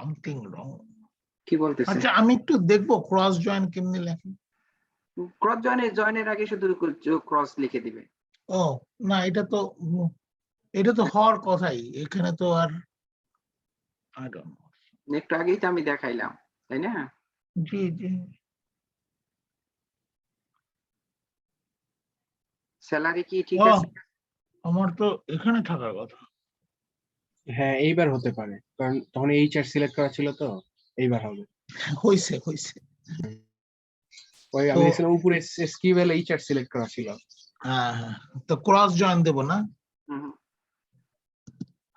Something wrong. কি বলতেছে? আচ্ছা আমি একটু দেখবো ক্রস জয়েন কেমনে লেখে। ক্রস জয়েনের আগে শুধু ক্রস লিখে দিবে। ও না, এটা তো হওয়ার কথাই, এখানে তো আর আই ডোন্ট নো। একটু আগেই তো আমি দেখাইলাম, তাই না? জি জি। স্যালারি কি ঠিক ও, আছে? আমার তো এখানে থাকার কথা। হ্যাঁ এইবার হতে পারে, কারণ তখন এইচআর সিলেক্ট করা ছিল তো, এইবার হবে। হইছে। ওই আমি দেখছিলাম উপরে এসকিউএল এইচআর সিলেক্ট করা ছিল। হ্যাঁ, তো ক্রস জয়েন দেব না।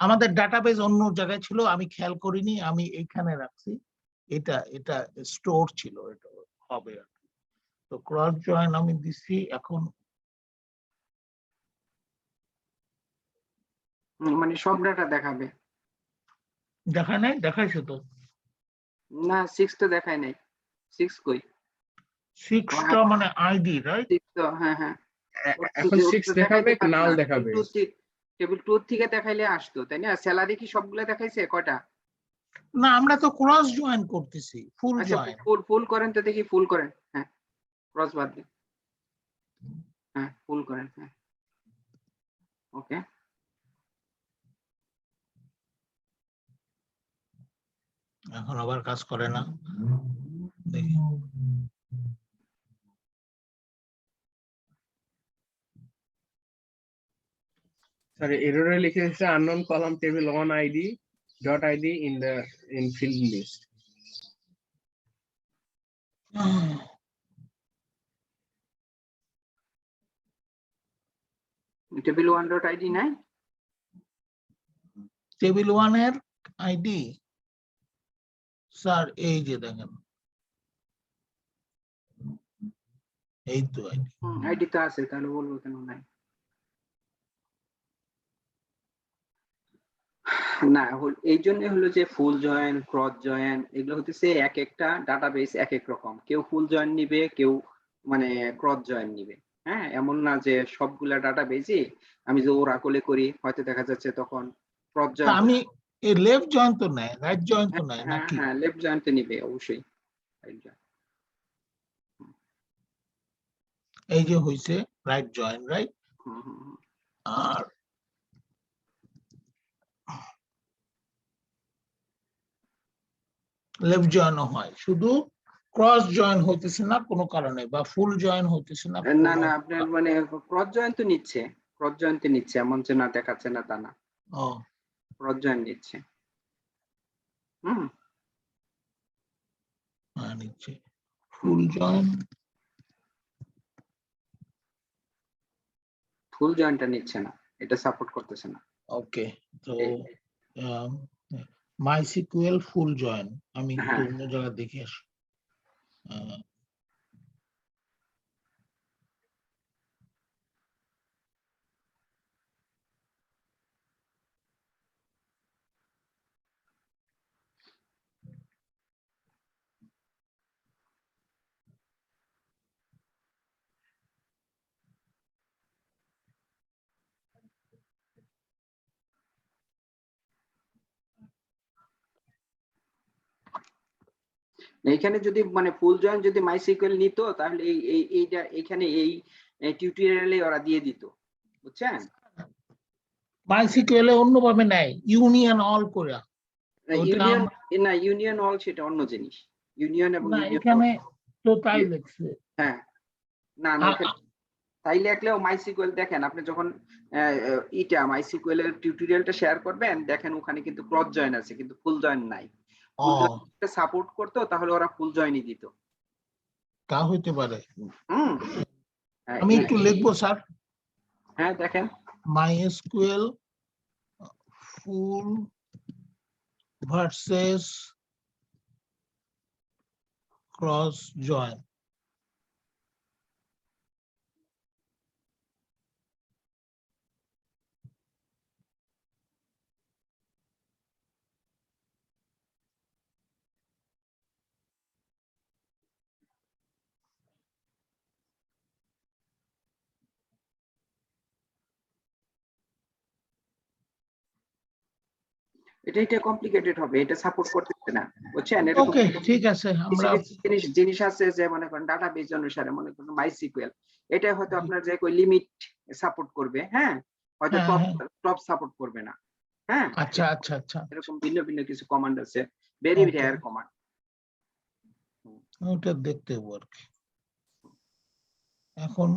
আমাদের ডাটাবেজ অন্য জায়গায় ছিল, আমি খেয়াল করিনি, আমি এইখানে রাখছি। এটা স্টোর ছিল, এটা হবে আর কি। তো ক্রস জয়েন আমি দিছি এখন। মানে সব ডাটা দেখাবে? দেখায় নাই? দেখাইছে তো। না 6 তো দেখায় নাই। 6 কই? 6টা মানে আইডি, রাইট? 6 তো হ্যাঁ। এখন 6 দেখাবে, নাল দেখাবে। টেবিল 2 থেকে দেখাইলে আসতো, তাই না? স্যালারি কি সবগুলো দেখাইছে কয়টা? না, আমরা তো ক্রস জয়েন করতেছি, ফুল আচ্ছা জয়েন। ফুল করেন তো দেখি, ফুল করেন। হ্যাঁ, ক্রস বাদ দিন। হ্যাঁ, ফুল করেন। হ্যাঁ, ওকে। এখন আবার কাজ করে না, দেখি। সরি, এররে লিখে দিয়েছে unknown column table 1 ID dot ID in field list. Table 1 dot ID নাই? টেবিল 1 এর আইডি স্যার এই যে দেখেন, এই তো আইডি। আইডি তো আছে, তাহলে বলবো কেন নাই? না, এই জন্য হলো যে ফুল জয়েন, ক্রস জয়েন এগুলো হতেছে এক একটা ডাটাবেস এক এক রকম। কেউ ফুল জয়েন নিবে, কেউ মানে ক্রস জয়েন নিবে। হ্যাঁ, এমন না যে সবগুলা ডাটাবেসই আমি যে ওরাকলে করি, হয়তো দেখা যাচ্ছে তখন ক্রস জয়েন। আমি এই লেফট জয়েন তো নেয়, রাইট জয়েন তো নেয় নাকি? হ্যাঁ, লেফট জয়েন তো নিবে অবশ্যই। এই যে হইছে রাইট জয়েন, রাইট? আর লেফট জয়েন হয়, শুধু ক্রস জয়েন হইতেছে না কোনো কারণে, বা ফুল জয়েন হইতেছে না। না আপনার মানে ক্রস জয়েন তো নিচ্ছে, ক্রস জয়েন তো নিচ্ছে, এমন যে না দেখাচ্ছে না তা না। ক্রস জয়েন নিচ্ছে। নিচ্ছে। ফুল জয়েন, ফুল জয়েনটা নিচ্ছে না, এটা সাপোর্ট করতেছে না। ওকে, তো মাইসিকিউএল ফুল জয়েন আমি একটু অন্য জায়গায় দেখে আসি। এখানে যদি মানে ফুল জয়েন যদি মাইসিকিউএল নিত, তাহলে এইটা এখানে এই টিউটোরিয়ালে ওরা দিয়ে দিত, বুঝছেন? মাইসিকিউএল অন্যভাবে নেয়, ইউনিয়ন অল করে। ইউনিয়ন না, ইউনিয়ন অল সেটা অন্য জিনিস। ইউনিয়ন এবং এখানে তো তাই লিখছে। হ্যাঁ, না তাই লেখলেও মাইসিকিউএল দেখেন, আপনি যখন মাইসিকিউএল এর টিউটোরিয়ালটা শেয়ার করবেন, দেখেন ওখানে কিন্তু ক্রস জয়েন আছে, কিন্তু ফুল জয়েন নাই। ফুল জয়েন সাপোর্ট করতো, তাহলে ওরা ফুল জয়েনই দিত। তা হইতে পারে। আমি একটু লিখবো স্যার। হ্যাঁ, দেখেন MySQL full versus cross join. এটা কমপ্লিকেটেড হবে, এটা সাপোর্ট করতেছে না, বুঝছেন? এরকম ওকে, ঠিক আছে, কিছু আমরা কিছু জিনিস আছে যে মনে করেন ডাটাবেজ অনুসারে, মনে করেন মাইসিকিউএল, এটা হয়তো আপনার যে কই লিমিট সাপোর্ট করবে, হ্যাঁ, হয়তো হ্যাঁ, হ্যাঁ। টপ সাপোর্ট করবে না, হ্যাঁ, আচ্ছা, আচ্ছা, আচ্ছা, এরকম ভিন্ন ভিন্ন কিছু কমান্ড আছে, ভেরি Okay. Rare command. ওটা দেখতে হবো আর কি। এখন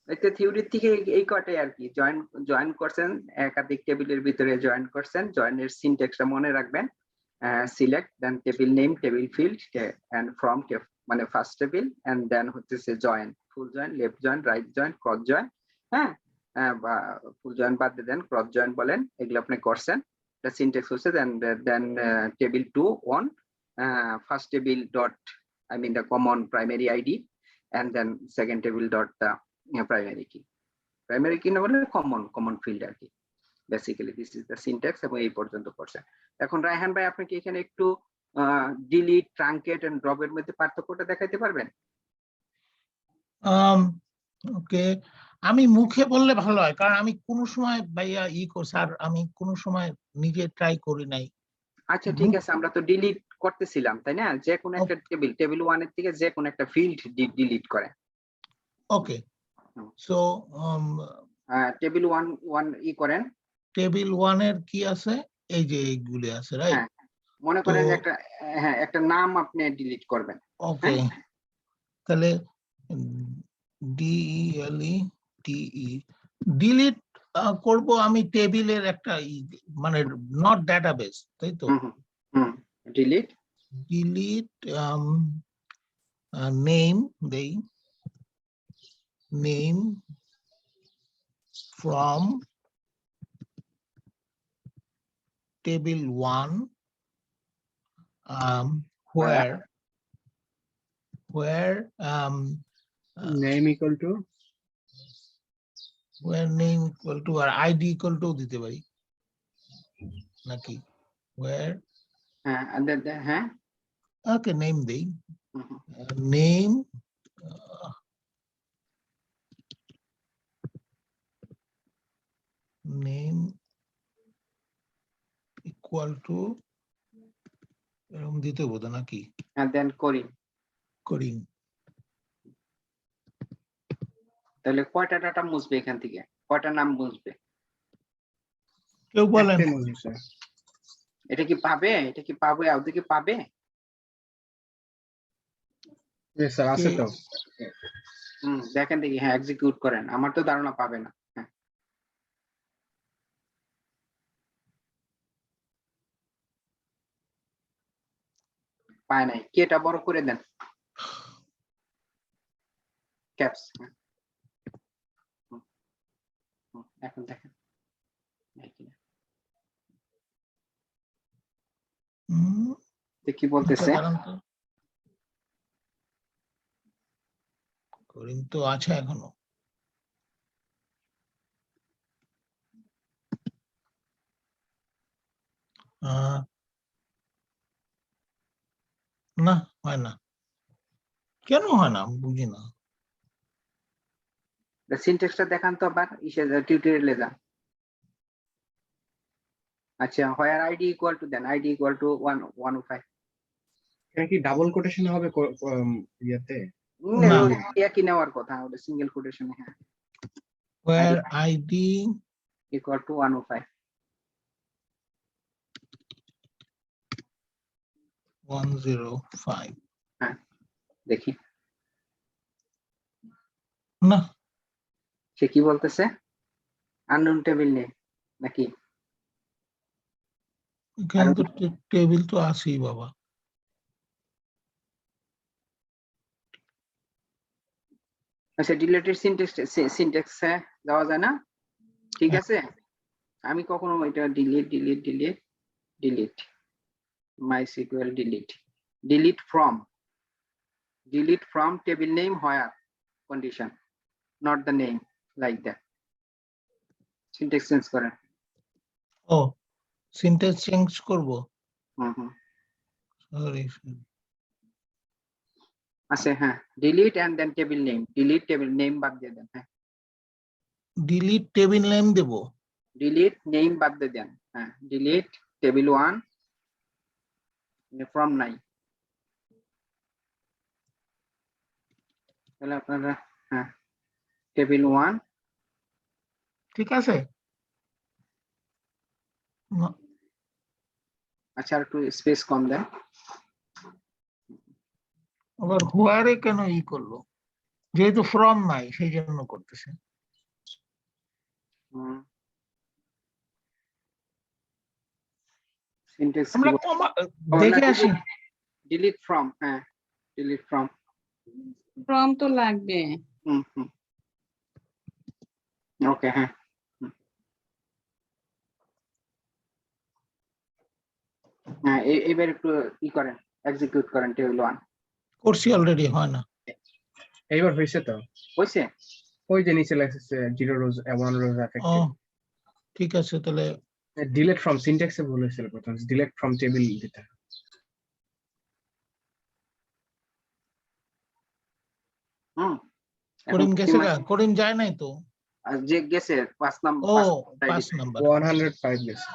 এটা থিওরির থেকে এই কটাই আর কি, জয়েন করছেন, একাধিক টেবিলের ভিতরে জয়েন করছেন, জয়েনের সিনট্যাক্সটা মনে রাখবেন, select, then table name, table field, and from, মানে ফার্স্ট টেবিল, এন্ড দেন হচ্ছে join, full join, left join, right join, cross join, হ্যাঁ, বা ফুল জয়েন বাদ দিয়ে দেন ক্রস জয়েন বলেন, এগুলো আপনি করছেন, এটা সিনট্যাক্স হচ্ছে, then table 2 on first table dot, I mean the common primary ID, and then second table dot the primary key না বলে common field আর কি, basically this is the syntax, এবং এই পর্যন্ত করছেন। এখন রায়হান ভাই, আপনি কি এখানে একটু ডিলিট, ট্রাঙ্কেট এন্ড ড্রপ এর মধ্যে পার্থক্যটা দেখাইতে পারবেন? ওকে, আমি মুখে বললে ভালো হয়, কারণ আমি কোনো সময় ভাইয়া স্যার, আমি কোনো সময় নিজে ট্রাই করি নাই। আচ্ছা ঠিক আছে, আমরা তো ডিলিট করতেছিলাম তাই না, যে কোনো একটা টেবিল 1 এর থেকে যে কোনো একটা ফিল্ড ডিলিট করে। ওকে, সো টেবিল 1 করেন, টেবিল 1 এর কি আছে, এই যে এইগুলি আছে, রাইট? হ্যাঁ, মনে করেন একটা নাম আপনি ডিলিট করবেন, ওকে, তাহলে DELETE ডিলিট করব আমি টেবিলের একটা মানে নট ডাটাবেস, তাই তো? ডিলিট নেম দেই, name from table 1, where name equal to where name equal to আর ID equal to দিতে পারি নাকি? where হ্যাঁ, ওকে, নেম দেই, নেম name equal to এরকম দিতে বোধ নাকি? দেন করিং। তাহলে কয়টা ডাটা মুছবে এখান থেকে, কয়টা নাম মুছবে? কেউ বলেন? এটা কি পাবে আদৌ কি পাবে? Yes sir, আছে তো। দেখেন দেখি, হ্যাঁ এক্সিকিউট করেন, আমার তো ধারণা পাবে না। পায় নাই, কি এটা বড় করে দেন, ক্যাপস, এখন দেখেন কি বলতেছে। করিং তো আছে এখনো। না, হয় না, কেন হয় না বুঝি না। সিনট্যাক্সটা দেখান তো আবার, টিউটোরিয়ালে যান। আচ্ছা, where ID equal to, then ID equal to 105, এটা কি ডাবল কোটেশন হবে ইয়াতে? একই নেওয়ার কথা, ওটা সিঙ্গেল কোটেশনে, হ্যাঁ, where ID ইকুয়াল টু 105, 105, হ্যাঁ দেখি না, সে কি বলতেছে, আননোন টেবিল নেই নাকি? এখানে তো টেবিল তো আছেই বাবা। আচ্ছা, ডিলেটেড সিনট্যাক্সে যাওয়া যায় না, ঠিক আছে। আমি কখনো এটা delete MySQL delete from table name where condition, not the name, like that, syntax change করেন। ও, সিনট্যাক্স চেঞ্জ করব, সরি। আচ্ছা, হ্যাঁ, delete and then table name, delete table name বাদ দিয়ে দেন, হ্যাঁ, ডিলিট টেবিল নেম দেব, ডিলিট নেম বাদ দিয়ে দেন, হ্যাঁ ডিলিট টেবিল 1 ফ্রম নাই, তাহলে আপনারা হ্যাঁ টেবিল 1 ঠিক আছে? আচ্ছা আর একটু স্পেস কম দেন, আবার হোয়ারে কেন ই করলো? যেহেতু ফ্রম নাই সেই জন্য করতেছে। সিনট্যাক্স আমরা দেখে আসি। ডিলিট ফ্রম, হ্যাঁ ডিলিট ফ্রম, ফর্ম তো লাগবে। ওকে হ্যাঁ হ্যাঁ এবার একটু ই করেন, এক্সিকিউট করেন টেবিল 1। করছি অলরেডি, হয় না। এইবার হয়েছে তো, হয়েছে? ওই যে নিচে লেখছে 0 রোজ 1 রোজ ও এফেক্টেড। ঠিক আছে, তাহলে ডিলিট ফ্রম সিনট্যাক্সে ভুল হয়েছিল প্রথম, ডিলিট ফ্রম টেবিল দিতে। করিম গেছে গা? করিম যায় নাই তো? যে গেছে 5 ও নাম্বার 5 নাম্বার 105 গেছে।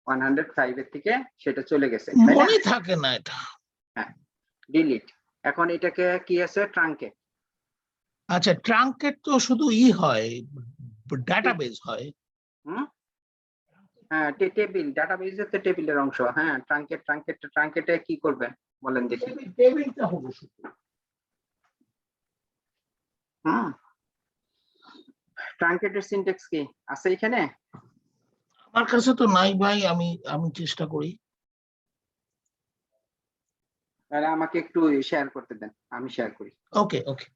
105 এর থেকে সেটা চলে গেছে, মনে থাকে না এটা। হ্যাঁ ডিলিট। এখন এটাকে কি আছে ট্রাঙ্কে, আচ্ছা ট্রাঙ্কেট তো শুধু ই হয়, ডাটাবেস হয়। হ্যাঁ টেবিল ডাটাবেসের তো টেবিলের অংশ, হ্যাঁ ট্রাঙ্কেটে কি করবেন বলেন দেখি। টেবিলটা হবে শুধু। ট্রাঙ্কেটের সিনট্যাক্স কি আছে এখানে? আমার কাছে তো নাই ভাই, আমি চেষ্টা করি। তাহলে আমাকে একটু শেয়ার করতে দেন, আমি শেয়ার করি। ওকে ওকে।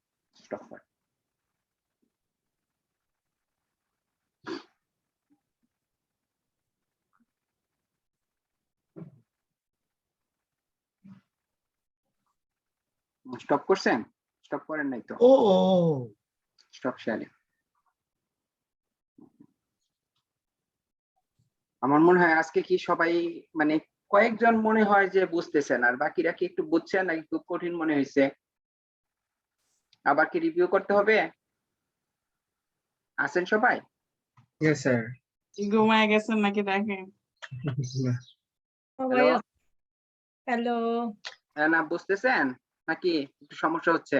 স্টপ কর। স্টপ করছেন? স্টপ করেন নাই তো? ও স্টপ শেয়ারিং। আমার মনে হয় আজকে কি সবাই মানে কয়েকজন মনে হয় যে বুঝতেছেন, আর বাকিরা কি একটু বুঝছেন নাকি খুব কঠিন মনে হয়েছে? আবার কি রিভিউ করতে হবে? আছেন সবাই? Yes sir. ঘুমায় গেছেন নাকি দেখেন। হ্যালো, না বুঝতেছেন নাকি একটু সমস্যা হচ্ছে?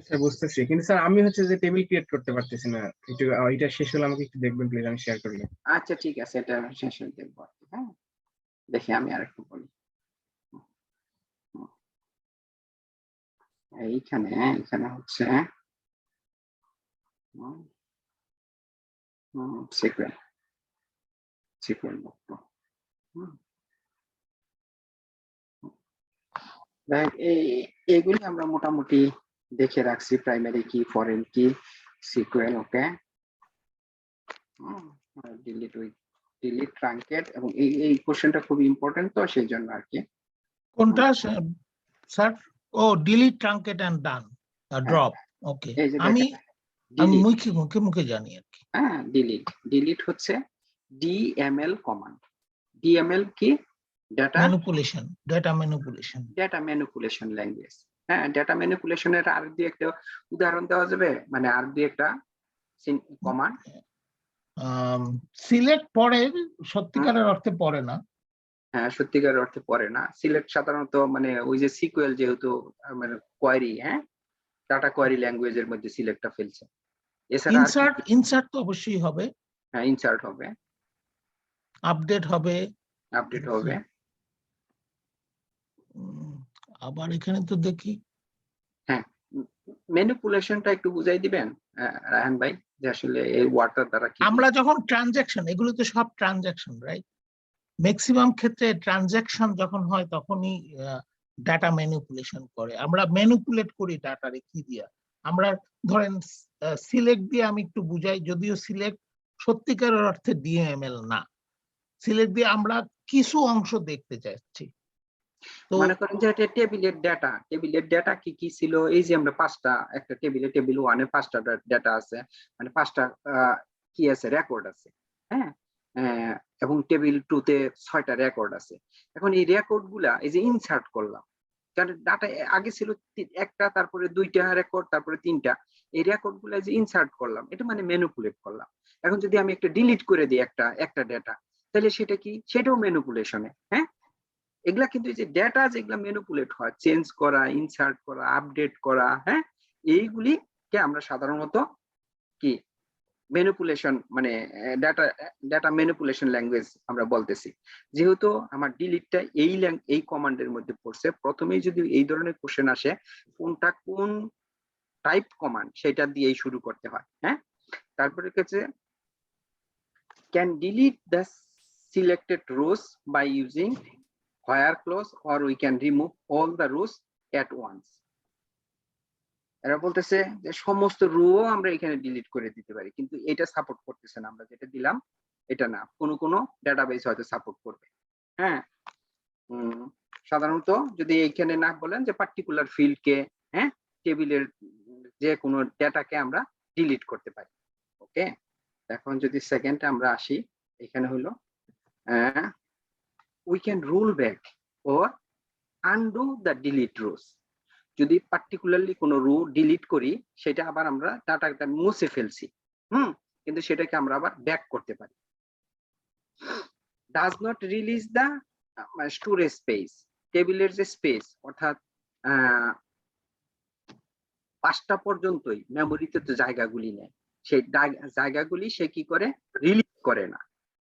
স্যার বুঝতেছি, কিন্তু স্যার আমি হচ্ছে যে টেবিল ক্রিয়েট করতে পারতেছি না। একটু এটা শেষ হলে আমাকে একটু দেখবেন প্লিজ, আমি শেয়ার করলে। আচ্ছা ঠিক আছে, এটা শেষ হয়ে দেখবো। হ্যাঁ দেখি আমি আর একটু বলি। এখানে হচ্ছে সিকুয়েল এইগুলি আমরা মোটামুটি দেখে রাখছি, প্রাইমারি কি, ফরেন কি, সিকুয়েল। ওকে ডিলিট ট্রাঙ্কেট, এবং এই কোশ্চেনটা খুব ইম্পর্টেন্ট, তো সেই জন্য আর কি। কোনটা স্যার? ও delete truncate and then drop. Okay, এই যে আমি delete, মুখে জানি আর কি। হ্যাঁ ডিলিট হচ্ছে ডিএমএল কমান্ড। ডিএমএল কি? Data manipulation language. হ্যাঁ ডেটা ম্যানিপুলেশনের আর দুই একটা উদাহরণ দেওয়া যাবে, মানে আর দুই একটা কমান্ড। সিলেক্ট পড়ে, সত্যিকারের অর্থে পড়ে না। হ্যাঁ সত্যিকারের অর্থে পড়ে না। সিলেক্ট সাধারণত মানে ওই যে সিকুয়েল যেহেতু মানে কোয়েরি, হ্যাঁ ডাটা কোয়েরি ল্যাঙ্গুয়েজের মধ্যে সিলেক্টটা ফেলছে। এছাড়া ইনসার্ট তো অবশ্যই হবে। হ্যাঁ ইনসার্ট হবে, আপডেট হবে। আবার এখানে তো দেখি, হ্যাঁ ম্যানিপুলেশনটা একটু বুঝাই দিবেন রায়হান ভাই, যে আসলে এই ওয়ার্ডটার দ্বারা কি আমরা যখন ট্রানজাকশন, এগুলো তো সব ট্রানজাকশন, রাইট? ম্যাক্সিমাম ক্ষেত্রে ট্রানজাকশন যখন হয় তখনই ডাটা ম্যানিপুলেশন করে। আমরা ম্যানিপুলেট করি ডাটারে কি দিয়া? আমরা ধরেন সিলেক্ট দিয়ে, আমি একটু বুঝাই, যদিও সিলেক্ট সত্যিকারের অর্থে ডিএমএল না। সিলেক্ট দিয়ে আমরা কিছু অংশ দেখতে চাচ্ছি। মনে করেন যে এটা টেবিলের ডেটা কি কি ছিল, এই যে আমরা পাঁচটা, একটা টেবিল 1 এ 5টা ডেটা আছে, মানে 5টা কি আছে, রেকর্ড আছে। হ্যাঁ এবং টেবিল 2 তে 6টা রেকর্ড আছে। এখন এই রেকর্ড গুলা এই যে ইনসার্ট করলাম, কারণ ডাটা আগে ছিল একটা, তারপরে দুইটা রেকর্ড, তারপরে তিনটা। এই রেকর্ড গুলো যে ইনসার্ট করলাম, এটা মানে ম্যানিপুলেট করলাম। এখন যদি আমি একটা ডিলিট করে দিই একটা ডেটা, তাহলে সেটা কি? সেটাও ম্যানিপুলেশনে। হ্যাঁ, এগুলা কিন্তু এই যে ডেটা যেগুলা ম্যানিপুলেট হয়, চেঞ্জ করা, ইনসার্ট করা, আপডেট করা, হ্যাঁ, এইগুলিকে আমরা সাধারণত কি ম্যানিপুলেশন মানে ডাটা ম্যানিপুলেশন ল্যাঙ্গুয়েজ আমরা বলতেছি। যেহেতু আমার ডিলিটটা এই কমান্ডের মধ্যে পড়ছে, প্রথমেই যদি এই ধরনের কোশ্চেন আসে কোনটা কোন টাইপ কমান্ড সেটা দিয়েই শুরু করতে হয়। হ্যাঁ, তারপরে হচ্ছে can delete the selected rows by using where clause or we can remove all the rows at once. এরা বলতেছে যে সমস্ত রো আমরা এখানে ডিলিট করে দিতে পারি, কিন্তু এটা সাপোর্ট করতেছে না। আমরা যেটা দিলাম এটা না, কোনো ডেটাবেস হয়তো সাপোর্ট করবে। হ্যাঁ, সাধারণত যদি এখানে না বলেন যে পার্টিকুলার ফিল্ডকে, হ্যাঁ, টেবিলের যে কোনো ডেটাকে আমরা ডিলিট করতে পারি। ওকে, এখন যদি সেকেন্ড আমরা আসি, এখানে হলো we can roll back or undo the delete rose. যদি পার্টিকুলারলি কোনো রো ডিলিট করি, সেটা আবার আমরা ডাটাটা মুছে ফেলছি, কিন্তু সেটাকে আমরা আবার ব্যাক করতে পারি। Does not release the storage space, টেবিলের যে স্পেস, অর্থাৎ 5টা পর্যন্তই মেমোরিতে তো জায়গাগুলি নেয়, সেই জায়গাগুলি সে কি করে? রিলিজ করে না,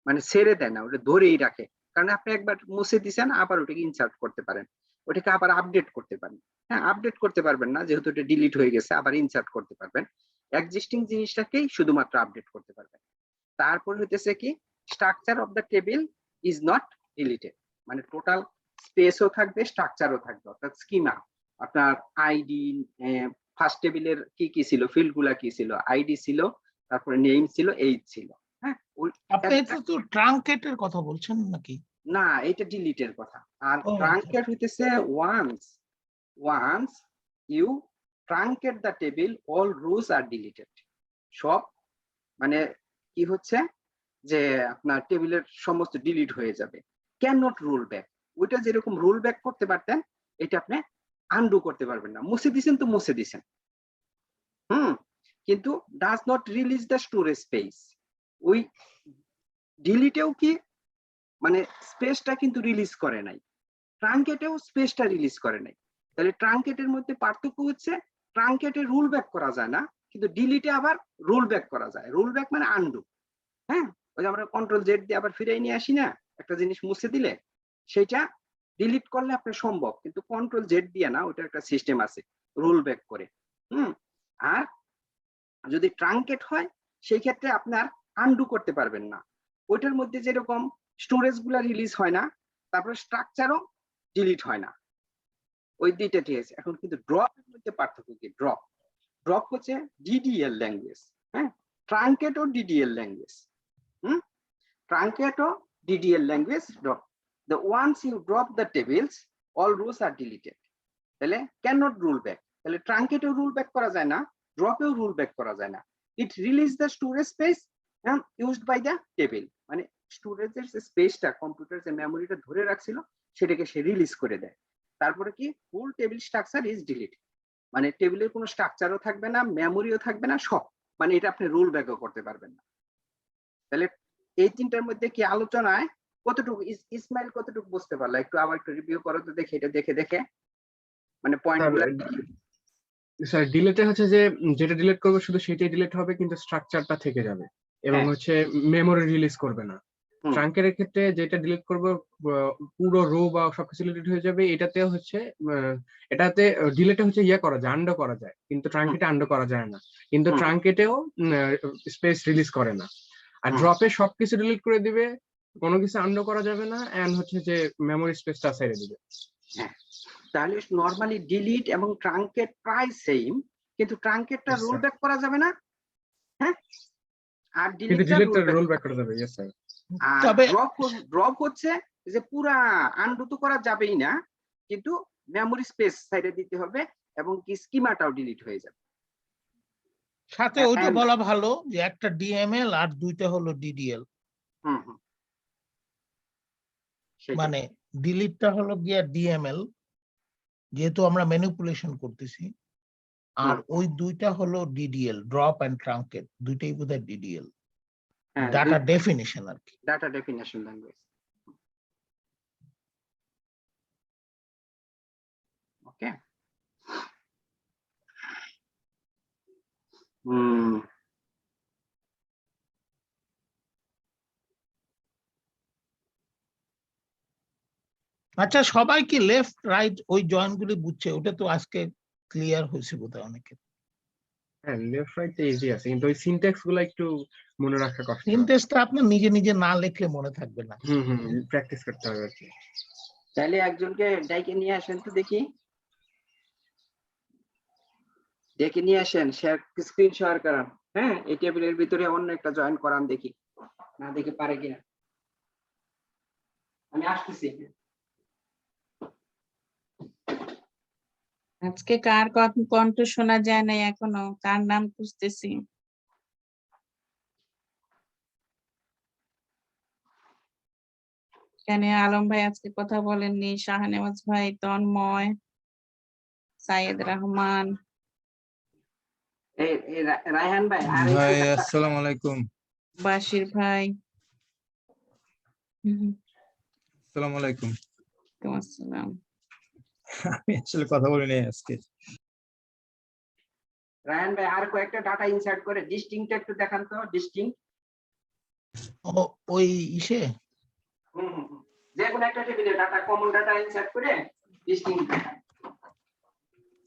মানে ছেড়ে দেয় না, ওটা ধরেই রাখে। কারণ আপনি একবার মুছে দিচ্ছেন, আবার ওটাকে ইনসার্ট করতে পারেন, ওটাকে আবার আপডেট করতে পারেন। হ্যাঁ, আপডেট করতে পারবেন না, যেহেতু এটা ডিলিট হয়ে গেছে, আবার ইনসার্ট করতে পারবেন। এক্সিস্টিং জিনিসটাকেই শুধুমাত্র আপডেট করতে পারবেন। তারপর হইতেছে কি, structure of the table is not deleted, মানে টোটাল স্পেসও থাকবে, স্ট্রাকচারও থাকবে, অর্থাৎ স্কিমা, আপনার আইডি, ফার্স্ট টেবিলের কি কি ছিল, ফিল্ড গুলা কি ছিল, আইডি ছিল, তারপরে নেম ছিল, এইজ ছিল। হ্যাঁ, আপনি এটা তো ট্রাঙ্কেটের কথা বলছেন নাকি? না, এটা ডিলিটের কথা। আর ও, ট্রাঙ্কেট হইতেছে once you truncate the table all rows are deleted. সব মানে কি হচ্ছে যে আপনার টেবিলের সমস্ত ডিলিট হয়ে যাবে। ক্যান নট রোল ব্যাক, ওইটা যেরকম রোল ব্যাক করতে পারতেন, এটা আপনি আনডু করতে পারবেন না। মুছে দিছেন তো মুছে দিছেন, কিন্তু does not release the storage space, ওই ডিলিটেও কি মানে স্পেসটা কিন্তু রিলিজ করে নাই, ট্রাঙ্কেটেও স্পেসটা রিলিজ করে নাই। তাহলে ট্রাঙ্কেটের মধ্যে পার্থক্য হচ্ছে, ট্রাঙ্কেটে রোল ব্যাক করা যায় না, কিন্তু ডিলিটে আবার রোল ব্যাক করা যায়। রোল ব্যাক মানে আনডু। হ্যাঁ, ওই যে আমরা কন্ট্রোল জেড দিয়ে আবার ফিরিয়ে নিয়ে আসি না, একটা জিনিস মুছে দিলে, সেটা ডিলিট করলে আপনার সম্ভব, কিন্তু কন্ট্রোল জেড দিয়ে না, ওটা একটা সিস্টেম আছে রোল ব্যাক করে। আর যদি ট্রাঙ্কেট হয়, সেই ক্ষেত্রে আপনার আনডু করতে পারবেন না। ওইটার মধ্যে যেরকম স্টোরেজ গুলা রিলিজ হয় না, তারপরে স্ট্রাকচারও ডিলিট হয় না, ওই দুইটা ঠিক আছে। এখন কিন্তু ড্রপ এর মধ্যে পার্থক্য কি? ড্রপ হচ্ছে ডিডিএল ল্যাঙ্গুয়েজ। হ্যাঁ, ট্রাঙ্কেট ও ডিডিএল ল্যাঙ্গুয়েজ। ট্রাঙ্কেট ও DDL language drop. The once you drop the tables, all rows are deleted. তাহলে cannot roll back, তাহলে ট্রাঙ্কেটেও রুল ব্যাক করা যায় না, ড্রপেও রুল ব্যাক করা যায় না। It release the storage space used by the table, মানে স্টোরেজের যে স্পেসটা, কম্পিউটার যে মেমোরিটা ধরে রাখছিল, সেটাকে সে রিলিজ করে দেয়। তারপরে কি, ফুল টেবিল স্ট্রাকচার ইজ ডিলিট, মানে টেবিলের কোনো স্ট্রাকচারও থাকবে না, মেমোরিও থাকবে না, সব, মানে এটা আপনি রুল ব্যাকও করতে পারবেন না। তাহলে এই তিনটার মধ্যে কি আলোচনায় কতটুকু ইসমাইল কতটুকু বুঝতে পারলা? একটু আবার একটু রিভিউ করো তো দেখি, এটা দেখে মানে পয়েন্টগুলো। স্যার, ডিলিটে হচ্ছে যে যেটা ডিলিট করবে শুধু সেটাই ডিলিট হবে, কিন্তু স্ট্রাকচারটা থেকে যাবে, এবং হচ্ছে মেমোরি রিলিজ করবে না। ট্রাঙ্কের ক্ষেত্রে যেটা ডিলিট করবে পুরো রো বা সবকিছু ডিলিট হয়ে যাবে। এটাতে হচ্ছে এটাতে ডিলিটে হচ্ছে করা যায়, আন্ডো করা যায়, কিন্তু ট্রাঙ্কেটে আন্ডো করা যায় না। কিন্তু ট্রাঙ্কেটেও স্পেস রিলিজ করে না। আর ড্রপে সবকিছু ডিলিট করে দিবে, কোনো কিছু আন্ডো করা যাবে না, এন্ড হচ্ছে যে মেমোরি স্পেসটা ছেড়ে দিবে। তাহলে নরমালি ডিলিট এবং ট্রাঙ্কেট প্রায় সেম, কিন্তু ট্রাঙ্কেটটা রোল ব্যাক করা যাবে না। হ্যাঁ, আর ডিলিটটা রোল ব্যাক করা যাবে। Yes sir. তবে ড্রপ হচ্ছে যে পুরা আনডু তো করা যাবেই না, কিন্তু মেমোরি স্পেস সাইডে দিতে হবে, এবং কি স্কিমাটাও ডিলিট হয়ে যাবে। সাথে ওইটা বলা ভালো যে একটা ডিএমএল আর দুইটা হলো ডিডিএল। মানে ডিলিটটা হলো গিয়া ডিএমএল, যেহেতু আমরা ম্যানিপুলেশন করতেছি, আর ওই দুইটা হলো ডিডিএল, ড্রপ এন্ড ট্রাঙ্কেট, দুইটাই বোধহয় ডিডিএল, হ্যাঁ, ডাটা ডেফিনিশন আর কি। Data definition language. ওকে। আচ্ছা, সবাই কি লেফট রাইট ওই জয়েন্টগুলি বুঝছে? ওটা তো আজকে ক্লিয়ার হয়েছে বোধহয় অনেকের। হ্যাঁ, লেফট রাইট ইজি আছে, কিন্তু ওই সিনট্যাক্স গুলো একটু মনে রাখা কষ্ট। সিনট্যাক্সটা আপনার নিজে নিজে না লিখলে মনে থাকবে না। প্র্যাকটিস করতে হবে আর কি। তাহলে একজনকে ডাইকে নিয়ে আসেন তো দেখি, ডেকে নিয়ে আসেন, শেয়ার স্ক্রিন শেয়ার করান। হ্যাঁ, এই টেবিলের ভিতরে অন্য একটা জয়েন করান, দেখি না দেখি পারে কিনা। আমি আসতেছি। আজকে কার কণ্ঠ শোনা যায় না এখনো, কার নাম খুঁজতেছি। এখানে আলম ভাই আজকে কথা বলেননি, শাহনেওয়াজ ভাই, তন্ময়, সাইয়েদ রহমান। এই রায়হান ভাই, আর ভাই আসসালামু আলাইকুম। বাশির ভাই। আসসালামু আলাইকুম। ওয়ালাইকুম আসসালাম। আমি আসলে কথা বলিনি আজকে। রায়হান ভাই, আর কয়েকটা ডাটা ইনসার্ট করে ডিস্টিংক্ট একটু দেখান তো, ডিস্টিংক্ট। ওই ইসে যে কোনো একটা টেবিলে ডাটা, কমন ডাটা ইনসার্ট করে ডিস্টিংক্ট দেখান,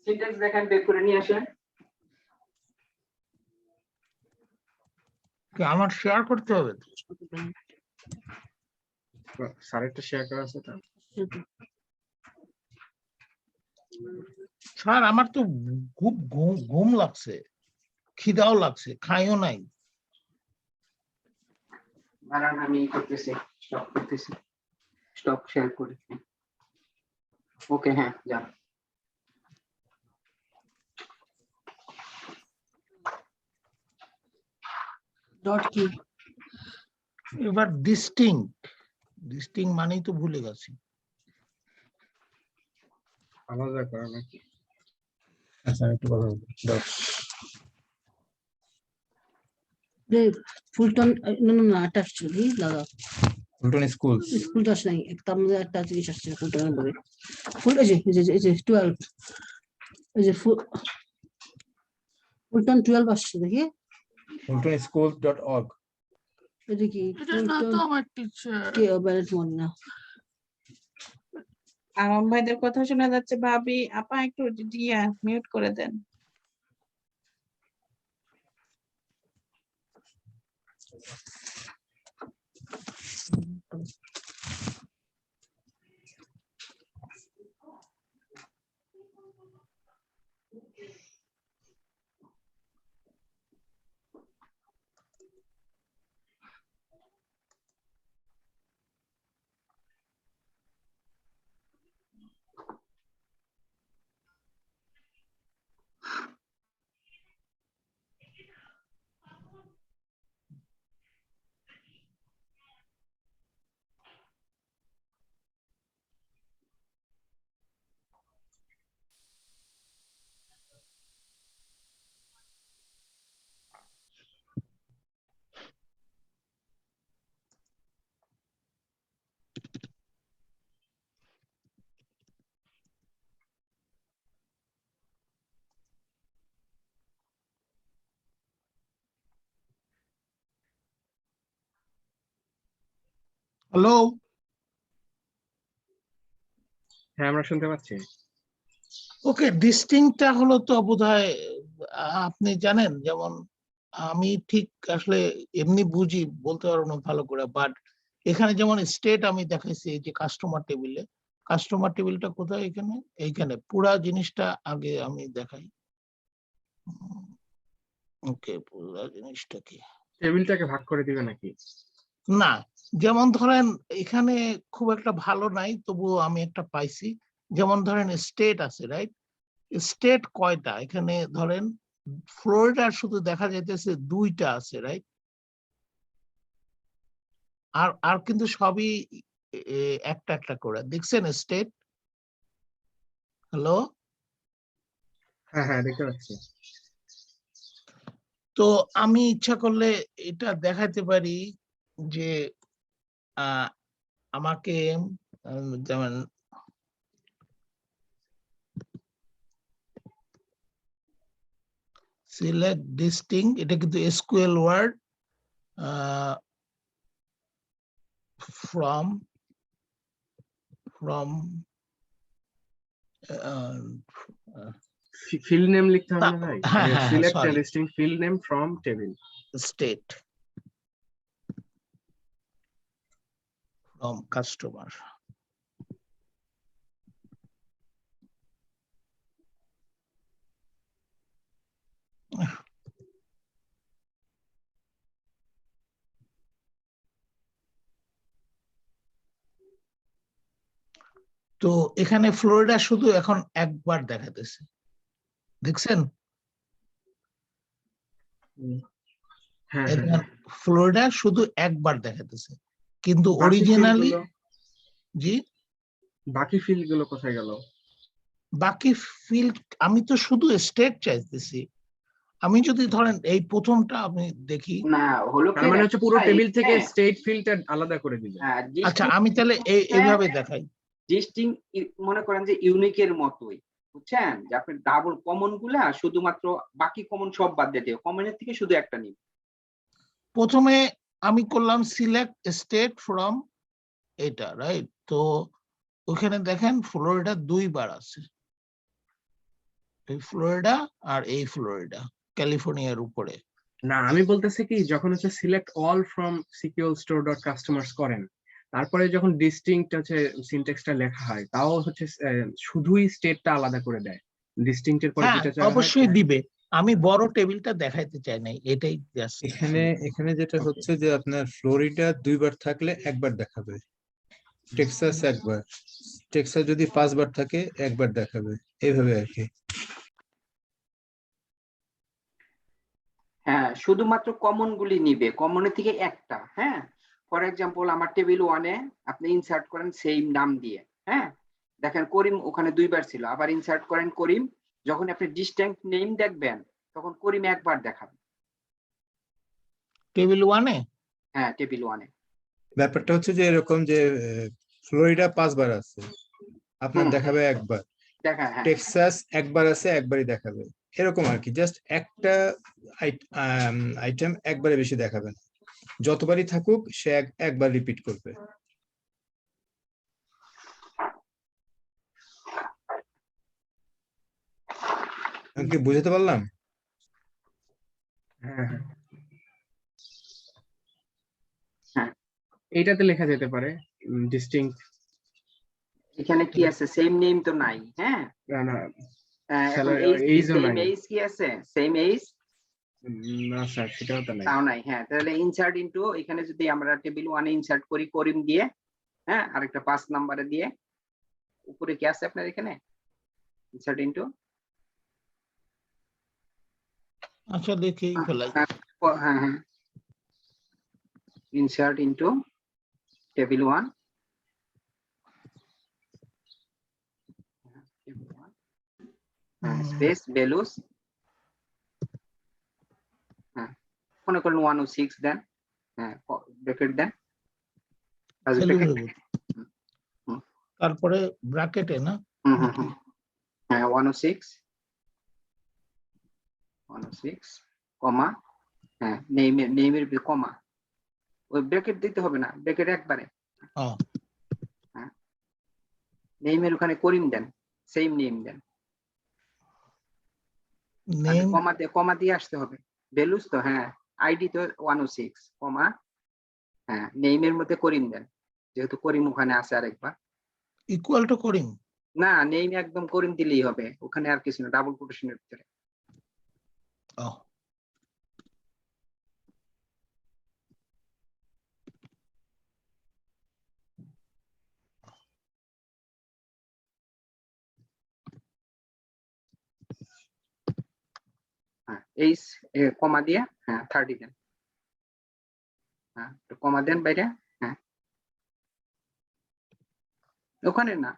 সিনট্যাক্স দেখান, বের করে নিয়ে আসেন। কি আমার শেয়ার করতে হবে? স্যারেরটা শেয়ার করা আছে তো। স্যার আমার তো খুব ঘুম লাগছে, খিদাও লাগছে, খাইও নাই। দাঁড়ান, আমি করতেছি, স্টপ করতেছি, স্টপ শেয়ার করে। ওকে, হ্যাঁ যান। ডট কি? এবার ডিস্টিং মানেই তো ভুলে গেছি। আলাদা করা নাকি? আচ্ছা, আমি একটু কথা বলবো। ফুলটন, না এটা আসছে দাদা, ফুলটন স্কুল। স্কুলটা আসছে নাই, তার মধ্যে একটা জিনিস আসছে ফুলটনের পরে। ফুল এই যে 12, এই যে ফুলটন 12 আসছে দেখি। fultonschools.org। এটা কি কি ব্যালেট মনে না। আলম ভাইদের কথা শোনা যাচ্ছে। ভাবি আপা একটু মিউট করে দেন। হ্যালো, হ্যাঁ, আমরা শুনতে পাচ্ছি। ওকে। ডিস্টিংটা হলো তো বোধহয় আপনি জানেন, যেমন আমি ঠিক আসলে এমনি বুঝি, বলতে পারবো না ভালো করে, বাট এখানে যেমন স্টেট আমি দেখাইছি এই যে কাস্টমার টেবিলে। কাস্টমার টেবিলটা কোথায়? এখানে, এইখানে পুরা জিনিসটা আগে আমি দেখাই। ওকে, পুরা জিনিসটা কি? টেবিলটাকে ভাগ করে দিবে নাকি? না, যেমন ধরেন এখানে খুব একটা ভালো নাই, তবুও আমি একটা পাইছি। যেমন ধরেন স্টেট আছে, রাইট? স্টেট কয়টা? এখানে ধরেন ফ্লোরিডার শুধু দেখা যাইতেছে 2টা আছে, রাইট? আর কিন্তু সবই একটা একটা করে, দেখছেন স্টেট? হ্যালো, হ্যাঁ হ্যাঁ দেখতে পাচ্ছি। তো আমি ইচ্ছা করলে এটা দেখাতে পারি যে আমাকে যেমন সিলেক্ট ডিস্টিংক্ট, এটা কিন্তু SQL word from field name লিখতে হবে না ভাই? হ্যাঁ হ্যাঁ select sorry, distinct field name from table. State from customer. তো এখানে ফ্লোরিডা শুধু এখন একবার দেখাতেছে, দেখছেন? হ্যাঁ এখানে ফ্লোরিডা শুধু একবার দেখাতেছে, কিন্তু বাকি অরিজিনালি ফিল্ডগুলো জি বাকি ফিল্ড গুলো কোথায় গেল? বাকি ফিল্ড আমি তো শুধু স্টেট চাইতেছি। আমি যদি ধরেন এই প্রথমটা আমি দেখি, না হলো তার কি মানে হচ্ছে পুরো ভাই, টেবিল থেকে হ্যাঁ, স্টেট ফিল্ডটা আলাদা করে দিবে। হ্যাঁ, আচ্ছা আমি তাহলে এইভাবে দেখাই। ডিস্টিং মনে করেন যে ইউনিকের মতোই, বুঝছেন, যে আপনি ডাবল কমন গুলা শুধুমাত্র, বাকি কমন সব বাদ দিয়ে দিও, কমনের থেকে শুধু একটা নিন। প্রথমে আমি করলাম সিলেক্ট স্টেট ফ্রম এটা, রাইট? তো ওখানে দেখেন ফ্লোরিডা দুইবার আছে, এই ফ্লোরিডা আর এই ফ্লোরিডা ক্যালিফোর্নিয়ার উপরে। না আমি বলতেছি কি, যখন হচ্ছে select all from secure store dot customers করেন, তারপরে যখন ডিস্টিংক্ট হচ্ছে সিনট্যাক্সটা লেখা হয়, তাও হচ্ছে শুধুই স্টেটটা আলাদা করে দেয়। ডিস্টিংক্টের পরে হ্যাঁ যেটা চাওয়া হয় অবশ্যই দিবে, আমি বড় টেবিলটা দেখাইতে চাই নাই, এটাই জাস্ট। এখানে যেটা Okay. হচ্ছে যে আপনার ফ্লোরিডা দুইবার থাকলে একবার দেখাবে, টেক্সাস একবার, টেক্সাস যদি 5 বার থাকে একবার দেখাবে, এইভাবে আর কি। হ্যাঁ, শুধুমাত্র কমন গুলি নিবে, কমনের থেকে একটা। হ্যাঁ, ফর এক্সাম্পল আমার টেবিল 1-এ আপনি ইনসার্ট করেন সেম নাম দিয়ে, হ্যাঁ, দেখেন করিম ওখানে দুইবার ছিল, আবার ইনসার্ট করেন করিম, যখন আপনি ডিস্টিংক্ট নেম দেখবেন তখন করিম একবার দেখাবে। টেবিল ওয়ানে হ্যাঁ, টেবিল 1-এ। ব্যাপারটা হচ্ছে যে এরকম যে ফ্লোরিডা 5 বার আছে, আপনার হুম, দেখাবে একবার, দেখা, হ্যাঁ, টেক্সাস একবার আছে একবারই দেখাবে, এরকম আর কি। জাস্ট একটা আইটেম একবারে বেশি দেখাবে না, যতবারই থাকুক সে একবার রিপিট করবে। আমি কি বুঝাতে পারলাম? হ্যাঁ হ্যাঁ, হ্যাঁ। এইটাতে লেখা যেতে পারে ডিস্টিংক্ট। এখানে কি আছে, সেম নেম তো নাই। হ্যাঁ, না না, এখন এইজও সেম নাই। এইজ কি আছে, সেম এইজ না স্যার, সেটাও তো নাই। তাও নাই। হ্যাঁ, তাহলে ইনসার্ট ইনটু, এখানে যদি আমরা টেবিল 1-এ ইনসার্ট করি করিম দিয়ে, হ্যাঁ, আরেকটা 5 নম্বরে দিয়ে, উপরে কি আছে আপনার এখানে ইনসার্ট ইনটু, আচ্ছা দেখেই ফেলাই। হ্যাঁ হ্যাঁ, insert into table 1, space values, হ্যাঁ, মনে করেন 106 দেন, হ্যাঁ, ব্র্যাকেট দেন, তারপরে ব্র্যাকেটে না, হ্যাঁ 106 কমা, হ্যাঁ নেমের কমা, ওই ব্র্যাকেট দিতে হবে না, ব্র্যাকেট একবারে, হ্যাঁ, নেমের ওখানে করিম দেন, সেম নেম দেন, নেম কমা দিয়ে আসতে হবে, ভ্যালুস তো, হ্যাঁ, আইডি তো 106 কমা, হ্যাঁ, নেমের মধ্যে করিম দেন, যেহেতু করিম ওখানে আছে আরেকবার, ইকুয়াল টু করিম। না নেম একদম করিম দিলেই হবে, ওখানে আর কিছু না, ডাবল কোটেশনের ভিতরে। হ্যাঁ, এই কমা দিয়ে, হ্যাঁ 30 দেন, হ্যাঁ কমা দেন বাইরে, হ্যাঁ ওখানে না,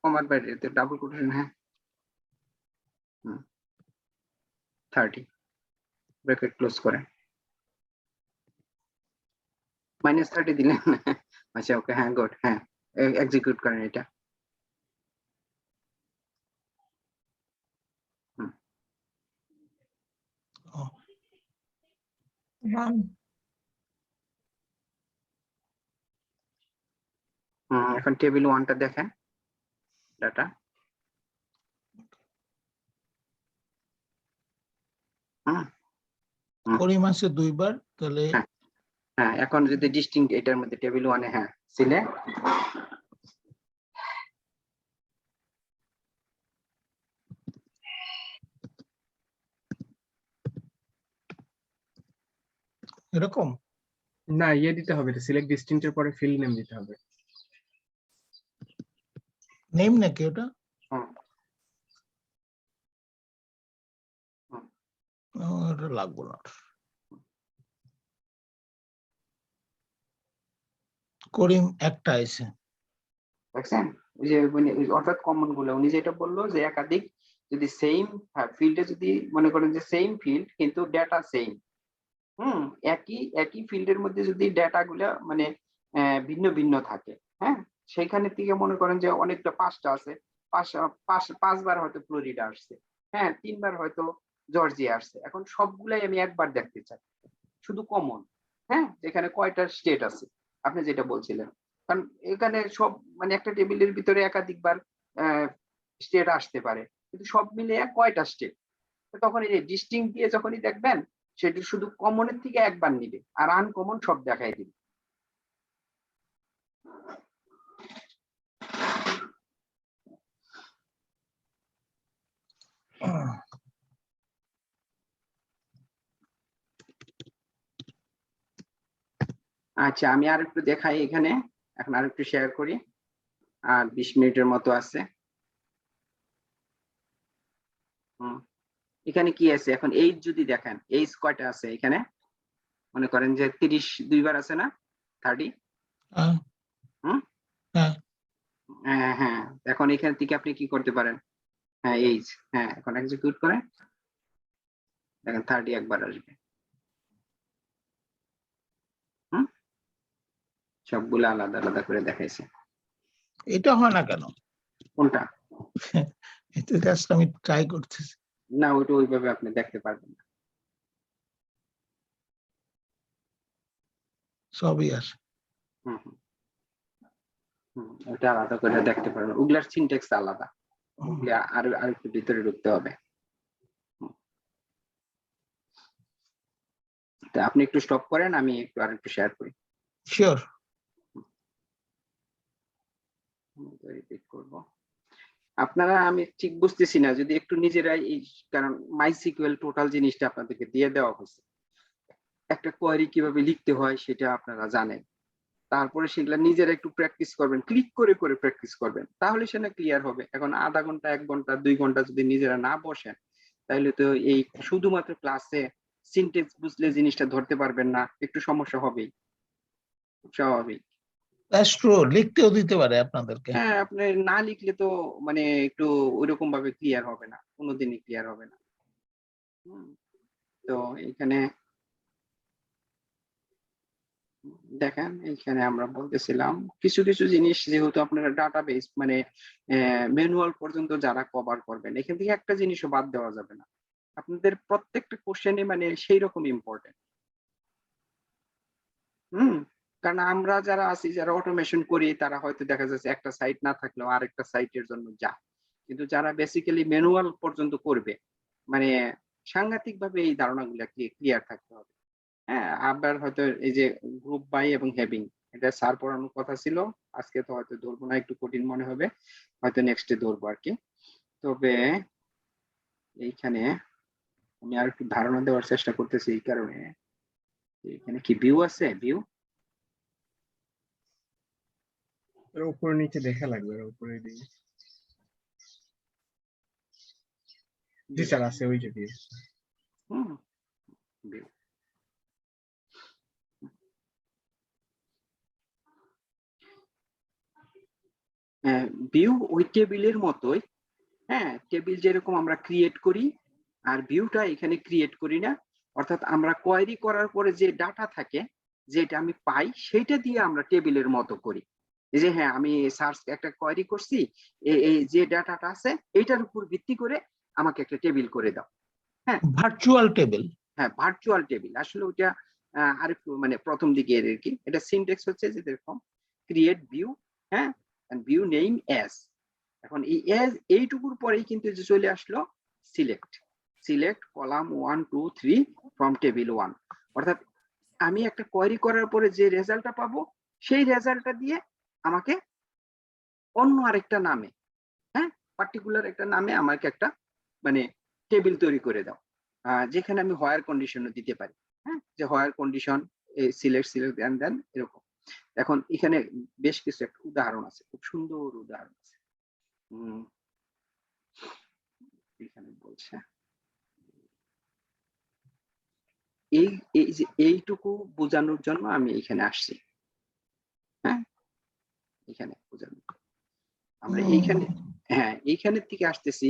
কমার বাইরে ডাবল কোটেশন, হ্যাঁ 30 ব্র্যাকেট ক্লোজ করেন -30 দিলেন আচ্ছা ওকে হ্যাঁ গুড হ্যাঁ এক্সিকিউট করেন এটা রান এখন টেবিল 1টা দেখেন ডাটা করিম আছে 2 বার, তাহলে হ্যাঁ হ্যাঁ এখন যদি ডিস্টিংক্ট এটার মধ্যে টেবিল 1 এ হ্যাঁ সিলে এরকম না ইয়ে দিতে হবে, সিলেক্ট ডিস্টিংক্টের পরে ফিল্ড নেম দিতে হবে। নেম নাকি ওটা? হুম, ওটা লাগবে না। করিম একটা আছে, দেখছেন ওই যে অর্থাৎ কমন গুলো উনি যেটা বললো যে একাধিক যদি সেম ফিল্ডে যদি মনে করেন যে সেম ফিল্ড কিন্তু ডেটা সেম একই ফিল্ডের মধ্যে যদি ডেটা গুলা মানে ভিন্ন ভিন্ন থাকে, হ্যাঁ সেইখানে থেকে মনে করেন যে অনেকটা 5টা আছে, 5বার হয়তো ফ্লোরিডা আসছে, হ্যাঁ 3বার হয়তো জর্জিয়া আসছে, এখন সবগুলাই আমি একবার দেখতে চাই শুধু কমন, হ্যাঁ যেখানে কয়টা স্টেট আছে আপনি যেটা বলছিলেন, কারণ এখানে সব মানে একটা টেবিলের ভিতরে একাধিকবার স্টেট আসতে পারে কিন্তু সব মিলে কয়টা স্টেট, তখন এই যে ডিস্টিং দিয়ে যখনই দেখবেন সেটি শুধু কমনের থেকে একবার নিবে আর আনকমন সব দেখাই দিবে। আচ্ছা আমি আর একটু দেখাই এখানে, এখন আর একটু শেয়ার করি, আর 20 মিনিটের মতো আছে। এখানে কি আছে এখন এইজ যদি দেখেন এইজ কয়টা আছে এখানে, মনে করেন যে 30 2বার আছে না 30, হ্যাঁ হ্যাঁ এখন এখান থেকে আপনি কি করতে পারেন, হ্যাঁ এইজ হ্যাঁ এখন এক্সিকিউট করেন দেখেন 30 একবার আসবে, সবগুলো আলাদা আলাদা করে দেখাইছে। এটা হয় না কেন? কোনটা? এটা জাস্ট আমি ট্রাই করতেছি। না ওইটা ওইভাবে আপনি দেখতে পারবেন না, সবই আসে। ওটা আলাদা করে দেখতে পারবেন, ওগুলার সিনট্যাক্স আলাদা, ওগুলা আর একটু ভিতরে ঢুকতে হবে। তো আপনি একটু স্টপ করেন, আমি একটু আর একটু শেয়ার করি। শিওর। রিপিট করব, আপনারা আমি ঠিক বুঝতেছি না যদি একটু নিজেরাই এই, কারণ মাইসিকিউএল টোটাল জিনিসটা আপনাদেরকে দিয়ে দেওয়া হয়েছে, একটা কোয়েরি কিভাবে লিখতে হয় সেটা আপনারা জানেন, তারপরে সেগুলা নিজেরা একটু প্র্যাকটিস করবেন, ক্লিক করে করে প্র্যাকটিস করবেন, তাহলে সেটা ক্লিয়ার হবে। এখন আধা ঘন্টা 1 ঘন্টা 2 ঘন্টা যদি নিজেরা না বসেন তাহলে তো এই শুধুমাত্র ক্লাসে সিনট্যাক্স বুঝলে জিনিসটা ধরতে পারবেন না, একটু সমস্যা হবেই, স্বাভাবিক। লিখতেও দিতে পারে আপনাদেরকে। হ্যাঁ আপনি না লিখলে তো মানে একটু ওইরকম ভাবে ক্লিয়ার হবে না, কোনোদিনই ক্লিয়ার হবে না। তো এখানে দেখেন এখানে আমরা বলতেছিলাম কিছু কিছু জিনিস, যেহেতু আপনারা ডাটাবেস মানে ম্যানুয়াল পর্যন্ত যারা কভার করবেন, এখান থেকে একটা জিনিসও বাদ দেওয়া যাবে না, আপনাদের প্রত্যেকটা কোশ্চেনে মানে সেই রকম ইম্পর্টেন্ট। কারণ আমরা যারা আছি যারা অটোমেশন করি তারা হয়তো দেখা যাচ্ছে একটা সাইট না থাকলেও আরেকটা সাইটের জন্য যায়, কিন্তু যারা বেসিক্যালি ম্যানুয়াল পর্যন্ত করবে মানে সাংঘাতিক ভাবে এই ধারণাগুলো ক্লিয়ার থাকতে হবে। হ্যাঁ আবার হয়তো এই যে গ্রুপ বাই এবং হ্যাভিং, এটা স্যার পড়ানোর কথা ছিল, আজকে তো হয়তো ধরবো না, একটু কঠিন মনে হবে, হয়তো নেক্সটে ধরবো আর কি। তবে এইখানে আমি আর একটু ধারণা দেওয়ার চেষ্টা করতেছি এই কারণে, এখানে কি ভিউ আছে, ভিউ উপরে নিচে দেখা লাগবে, উপরে দিকে জি স্যার আছে ওই যে ভিউ। ভিউ ভিউ ওই টেবিলের মতোই হ্যাঁ, টেবিল যেরকম আমরা ক্রিয়েট করি আর ভিউটা এখানে ক্রিয়েট করি না, অর্থাৎ আমরা কোয়েরি করার পরে যে ডাটা থাকে, যেটা আমি পাই সেইটা দিয়ে আমরা টেবিলের মতো করি। এই যে হ্যাঁ, আমি সার্চ একটা কোয়েরি করছি, এই যে ডাটাটা আছে এইটার উপর ভিত্তি করে আমাকে একটা টেবিল করে দাও। Virtual table. হ্যাঁ, ভার্চুয়াল টেবিল আসলে ওইটা আরেকটু মানে প্রথম দিকে আর কি। এটা সিনট্যাক্স হচ্ছে যে এরকম ক্রিয়েট ভিউ, হ্যাঁ, এন্ড ভিউ নেম অ্যাজ। এখন এই অ্যাজ এইটুকুর পরেই কিন্তু যে চলে আসলো সিলেক্ট কলাম 1 2 3 ফ্রম টেবিল 1, অর্থাৎ আমি একটা কোয়েরি করার পরে যে রেজাল্টটা পাবো সেই রেজাল্টটা দিয়ে আমাকে অন্য আরেকটা নামে, হ্যাঁ, পার্টিকুলার একটা নামে আমাকে একটা মানে টেবিল তৈরি করে দাও, যেখানে আমি হোয়ার কন্ডিশনও দিতে পারি। হ্যাঁ, যে হোয়ার কন্ডিশন সিলেক্ট এন্ড দেন এরকম। এখন এখানে বেশ কিছু একটা উদাহরণ আছে, খুব সুন্দর উদাহরণ আছে। এখানে বলছে এই যে এইটুকু বোঝানোর জন্য আমি এখানে আসছি। হ্যাঁ, এখানে বোঝানো আমরা এইখানে, হ্যাঁ, এইখানের থেকে আসতেছি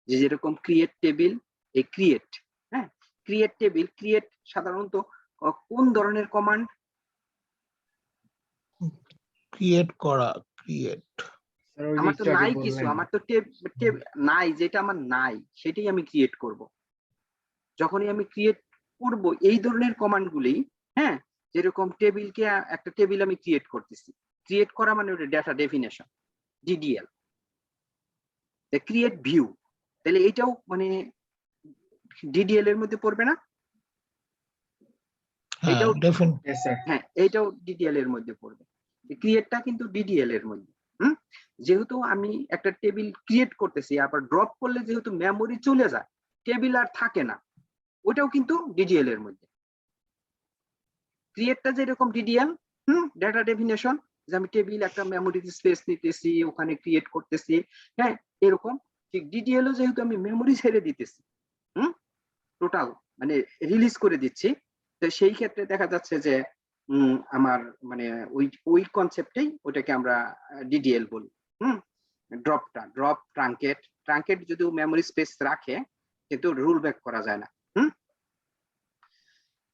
যে যেরকম ক্রিয়েট টেবিল, এই ক্রিয়েট, হ্যাঁ, ক্রিয়েট টেবিল, ক্রিয়েট সাধারণত কোন ধরনের কমান্ড? ক্রিয়েট করা, ক্রিয়েট। আমার তো নাই কিছু, আমার তো নাই, যেটা আমার নাই সেটাই আমি ক্রিয়েট করব। যখনই আমি ক্রিয়েট করব এই ধরনের কমান্ড গুলি, হ্যাঁ, যেরকম টেবিলকে একটা টেবিল আমি ক্রিয়েট করতেছি, ক্রিয়েট করা মানে ওটা data definition, DDL. Create view, তাহলে এটাও মানে ডিডিএল এর মধ্যে পড়বে না? এটাও হ্যাঁ, এটাও ডিডিএল এর মধ্যে পড়বে। ক্রিয়েটটা কিন্তু ডিডিএল এর মধ্যে। যেহেতু আমি একটা টেবিল ক্রিয়েট করতেছি, আবার ড্রপ করলে যেহেতু মেমোরি চলে যায়, টেবিল আর থাকে না, ওটাও কিন্তু ডিডিএল এর মধ্যে। ক্রিয়েটটা যেরকম ডিডিএল, ডেটা ডেফিনেশন, যে আমি টেবিল একটা মেমোরি স্পেস নিতেছি, ওখানে ক্রিয়েট করতেছি, হ্যাঁ, এরকম ঠিক ডিডিএলও যেহেতু আমি মেমোরি ছেড়ে দিতেছি, টোটাল মানে রিলিজ করে দিচ্ছি, তো সেই ক্ষেত্রে দেখা যাচ্ছে যে আমার মানে ওই কনসেপ্টেই ওটাকে আমরা ডিডিএল বলি। ড্রপ ট্রাঙ্কেট যদিও মেমোরি স্পেস রাখে, কিন্তু রুল ব্যাক করা যায় না।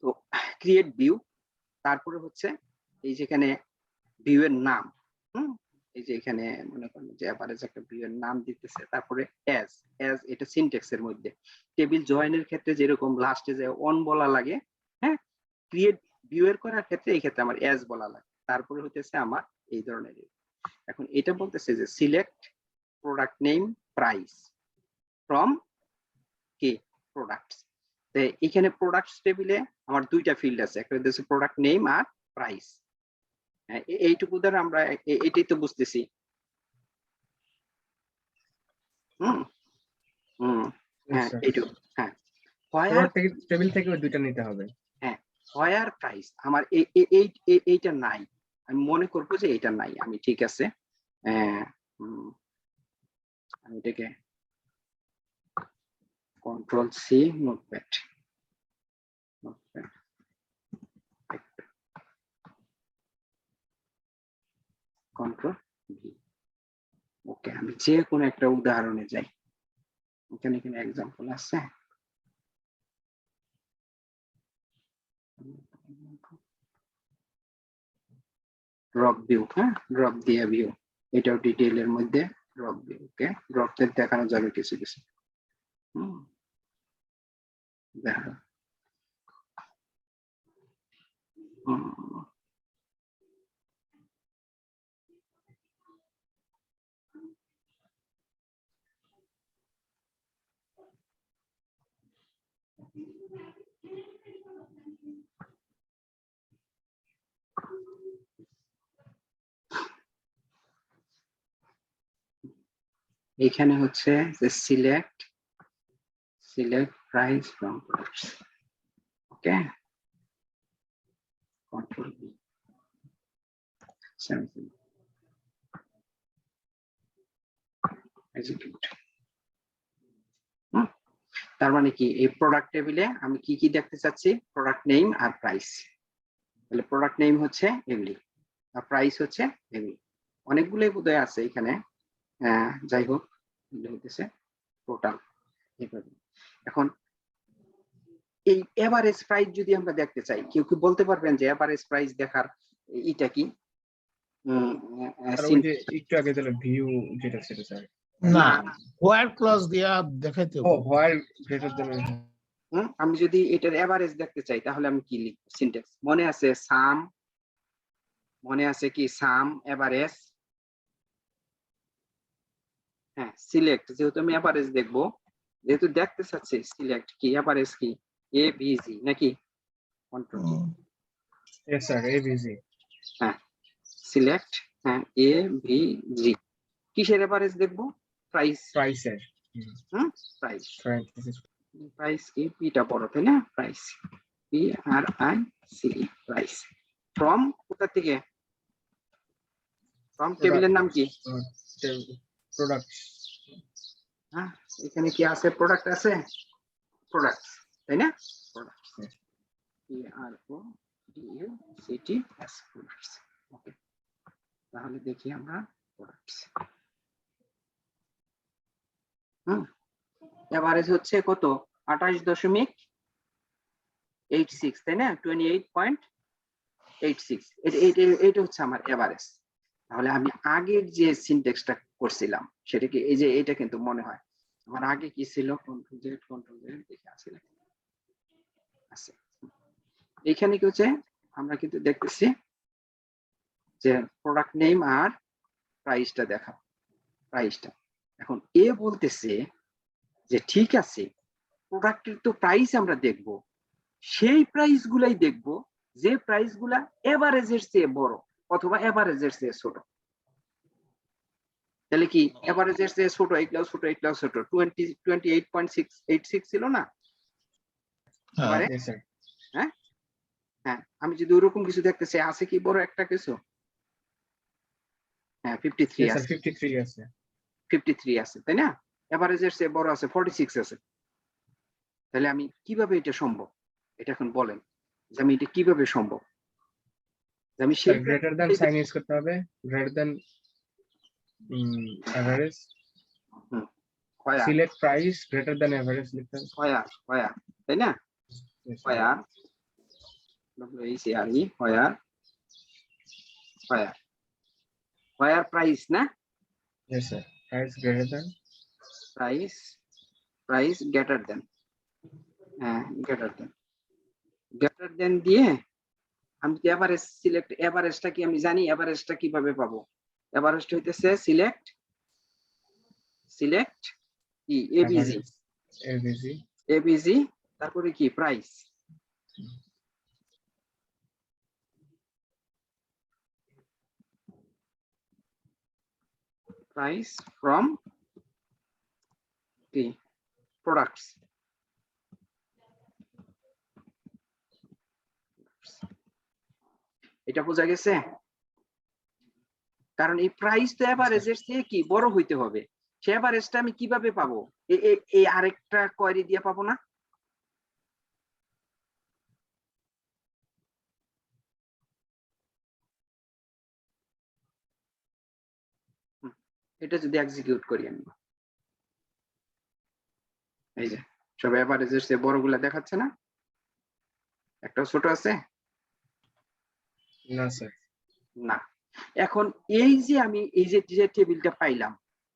তো ক্রিয়েট ভিউ, তারপরে হচ্ছে এই যেখানে ভিউ এর নাম, এই যে এখানে মনে করেন যে এভারেজ একটা ভিউ এর নাম দিতেছে, তারপরে অ্যাজ এটা সিনট্যাক্স এর মধ্যে। টেবিল জয়েনের ক্ষেত্রে যেরকম লাস্টে যে অন বলা লাগে, হ্যাঁ, ক্রিয়েট ভিউ এর করার ক্ষেত্রে এই ক্ষেত্রে আমার অ্যাজ বলা লাগে। তারপরে হতেছে আমার এই ধরনের। এখন এটা বলতেছে যে select product name price from K products. এখানে প্রোডাক্টস টেবিলে আমার দুইটা ফিল্ড আছে, একটা হচ্ছে প্রোডাক্ট নেম আর প্রাইস। এইটুকু দ্বারা আমরা এটাই তো বুঝতেছি। হ্যাঁ, এইটুকু। হ্যাঁ, টেবিল থেকে ওই দুইটা নিতে হবে। হ্যাঁ, হোয়ার প্রাইস আমার এইটা নাই, আমি মনে করবো যে এইটা নাই, আমি ঠিক আছে, আমি এটাকে control C, notepad, control V. Okay, আমি যে কোনো একটা উদাহরণে যাই, এখানে এক্সাম্পল আছে। ড্রপ ভিউ, হ্যাঁ, ড্রপ দিয়া ভিউ, এটাও ডিটেইল এর মধ্যে ড্রপ ভিউ। ওকে, ড্রপ তে দেখানো যাবে কিছু কিছু। দেখো, এখানে হচ্ছে যে select price from products. Okay, control V, execute. তার মানে কি, এই প্রোডাক্ট টেবিলে আমি কি কি দেখতে চাচ্ছি? প্রোডাক্ট নেম আর প্রাইস। তাহলে প্রোডাক্ট নেম হচ্ছে এগুলি আর প্রাইস হচ্ছে এগুলি। অনেকগুলোই বোধহয় আছে এখানে, যাই হোক, হইতেছে টোটাল। এখন এই এভারেজ প্রাইস যদি আমরা দেখতে চাই, কেউ কি বলতে পারবেন যে এভারেজ প্রাইস দেখার এটা কি? আর ওই যে একটু আগে দিল ভিউ যেটা ছিল স্যার, না, হোয়ার ক্লজ দিয়া দেখাইতে ও হবে। হোয়াইল গ্রেটার দ্যান, আমি যদি এটার এভারেজ দেখতে চাই তাহলে আমি কি লিখব? সিনট্যাক্স মনে আছে? সাম, মনে আছে কি? সাম এভারেজ। হ্যাঁ, সিলেক্ট, যেহেতু আমি এভারেজ দেখবো, যেহেতু দেখতে চাচ্ছি, সিলেক্ট কি এভারেজ কি এভিজি নাকি কন্ট্রোল কি? ইয়েস স্যার এবিজি, হ্যাঁ, সিলেক্ট, হ্যাঁ এভিজি। কিসের এভারেজ দেখবো? প্রাইস। প্রাইসের, প্রাইস। প্রাইস প্রাইস কি পিটা বড়, তাই না? Price, P R I C, price. From কোথা থেকে? ফ্রম টেবিলের নাম কি? প্রোডাক্ট, হ্যাঁ, এখানে কি আছে? প্রোডাক্ট আছে, প্রোডাক্ট, তাই না? Product, P R O D U C T S, products. Okay, তাহলে দেখি আমরা প্রোডাক্টস। এভারেজ হচ্ছে কত? 28.86, তাই না? 28.86, এটা হচ্ছে আমার এভারেজ। তাহলে আমি আগের যে সিনট্যাক্সটা করছিলাম সেটা কি এই যে এটা কিন্তু মনে হয় আমার আগে কি ছিল? কন্ট্রোল জেড দেখে আসলে আছে। এখানে কি হচ্ছে? আমরা কিন্তু দেখতেছি যে প্রোডাক্ট নেম আর প্রাইসটা দেখা, প্রাইসটা। এখন এ বলতেছে যে ঠিক আছে, প্রোডাক্টের তো প্রাইস আমরা দেখব, সেই প্রাইস গুলাই দেখবো যে প্রাইস গুলা এভারেজের চেয়ে বড় অথবা এভারেজের চেয়ে ছোট। তাহলে কি এভারেজের চেয়ে ছোট, এগুলাও ছোট, এগুলাও ছোট। 28.86 ছিল না এবারে? ইয়েস স্যার, হ্যাঁ হ্যাঁ, আমি যদি ওরকম কিছু দেখতে চাই, আছে কি বড় একটা কিছু? হ্যাঁ, 53 ইয়েস আছে, স্যার 53 আছে, 53 আছে, তাই না? এভারেজের চেয়ে বড় আছে 46 আছে। তাহলে আমি কিভাবে এটা সম্ভব? এটা এখন বলেন যে আমি এটা কিভাবে সম্ভব? যে আমি সেই গ্রেটার দ্যান সাইন ইউজ করতে হবে, গ্রেটার দ্যান এভারেজ, হয়া select price greater than average লিখতে হবে, হয়া হয়া, তাই না? Yes, sir. হয়া WHERE, হয়া হয়া হয়ার প্রাইস না? Yes, sir. Price greater than, price, price greater than, হ্যাঁ গ্রেটার দেন, গ্রেটার দেন দিয়ে আমি কি এভারেজ সিলেক্ট, এভারেজটা কি আমি জানি? এভারেজটা কিভাবে পাবো? এভারেজটা হইতেছে সিলেক্ট, সিলেক্ট কি এবিজি, average, AVG, এবিজি, তারপরে কি প্রাইস। প্রাইস ফ্রম কি প্রোডাক্টস। এটা বোঝা গেছে? কারণ এই প্রাইস তো এভারেজের চেয়ে কি বড় হইতে হবে। সে এভারেজটা আমি কিভাবে পাবো? এই আরেকটা কোয়েরি দিয়ে পাবো না? এটা যদি এক্সিকিউট করি আমি, এই যে সব এভারেজের চেয়ে বড়গুলা দেখাচ্ছে না? একটাও ছোট আছে no, sir. না। এখন এই যে আমি এই যে টেবিলটা পাইলাম,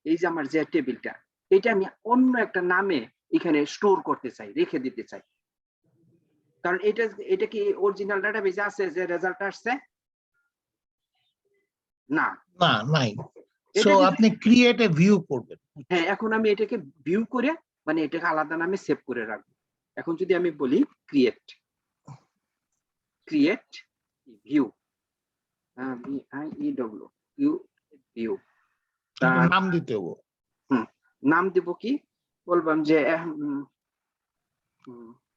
এই যে আমার যে টেবিলটা, এটা আমি অন্য একটা নামে এখানে স্টোর করতে চাই, রেখে দিতে চাই। কারণ এটা কি অরিজিনাল ডাটাবেজে আছে যে রেজাল্ট আসছে? না, না, নাই। এটা সো যদি- আপনি ক্রিয়েট এ ভিউ করবেন। হ্যাঁ, এখন আমি এটাকে ভিউ করে মানে এটাকে আলাদা নামে সেভ করে রাখবো। এখন যদি আমি বলি create, create view, VIEW, view, view, নাম দিতে হবে। নাম দিব কি? বলবাম যে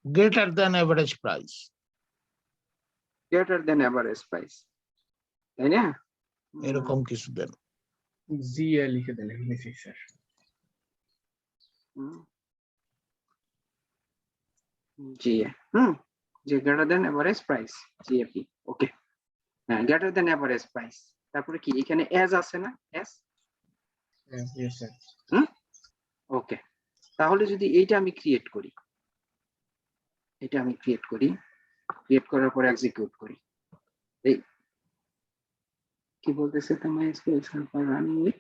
greater than average price. Greater than average price, তাই না? এরকম কিছু দেন। GA লিখে দেন, লিখি স্যার। GA, যে greater than average price, GAP। ওকে, হ্যাঁ, গ্রেটার দেন এভারেজ প্রাইস। তারপরে কি এখানে এজ আছে না? S, Yes, sir. ওকে। তাহলে যদি এইটা আমি ক্রিয়েট করি, ক্রিয়েট করার পর এক্সিকিউট করি, এই কি বলতেছে তোমার SQL server running with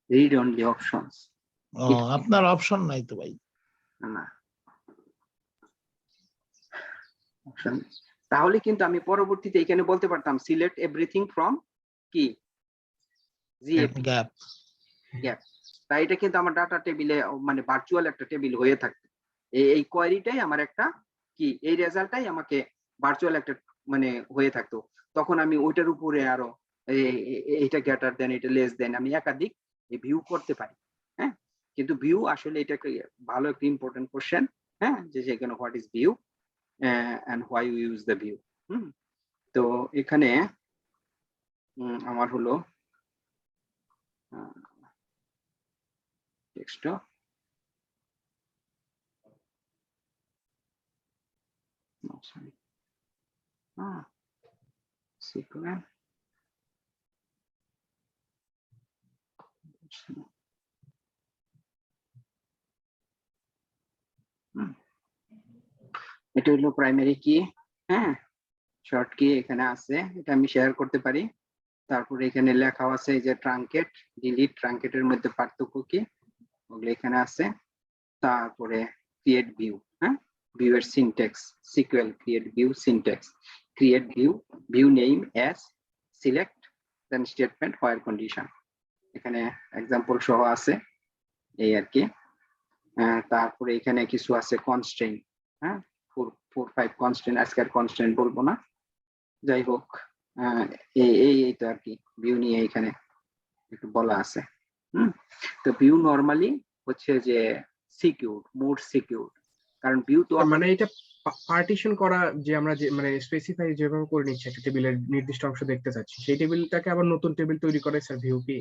read only options, আপনার অপশন নাই তো ভাই। না অপশন, তাহলে কিন্তু আমি পরবর্তীতে এখানে বলতে পারতাম সিলেক্ট এভরিথিং ফ্রম কি জিএপি গ্যাপ। গ্যাপ, তাই এটা কিন্তু আমার ডাটা টেবিলে মানে ভার্চুয়াল একটা টেবিল হয়ে থাকবে। এই কোয়ারিটাই আমার একটা কি, এই রেজাল্টটাই আমাকে ভার্চুয়াল একটা মানে হয়ে থাকতো। তখন আমি ওইটার উপরে আরো এইটা গ্রেটার দেন, এটা লেস দেন, আমি একাধিক ভিউ করতে পারি। হ্যাঁ, কিন্তু ভিউ আসলে এটা ভালো একটা ইম্পর্টেন্ট কোশ্চেন। হ্যাঁ, যে সেখানে what is view and why you use the view. তো এখানে আমার হলো টেক্সট sequence এটা হলো প্রাইমারি কি। হ্যাঁ, শর্ট কি এখানে আছে, এটা আমি শেয়ার করতে পারি। তারপরে এখানে লেখাও আছে এই যে ট্রাঙ্কেট, ডিলিট, ট্রাঙ্কেটের মধ্যে পার্থক্য কি ওগুলো এখানে আছে। তারপরে ক্রিয়েট ভিউ, হ্যাঁ, ভিউ এর syntax, SQL, create view syntax, create view, view name as, select, then statement, where condition, এখানে এক্সাম্পল সহ আছে এই আর কি। তারপরে এখানে কিছু আছে কনস্ট্রেইন, হ্যাঁ, 4-5 কনস্ট্রেইন, আজকের কনস্ট্রেইন বলবো না, যাই হোক এই তো আর কি ভিউ নিয়ে এখানে একটু বলা আছে। তো ভিউ নরমালি হচ্ছে যে সিকিউর, মোর সিকিউর, কারণ ভিউ তো মানে এটা পার্টিশন করা, যে আমরা যে মানে স্পেসিফাই যেভাবে করে নিচ্ছি একটা টেবিলের নির্দিষ্ট অংশ দেখতে চাচ্ছি, সেই টেবিলটাকে আবার নতুন টেবিল তৈরি করে স্যার ভিউ কি?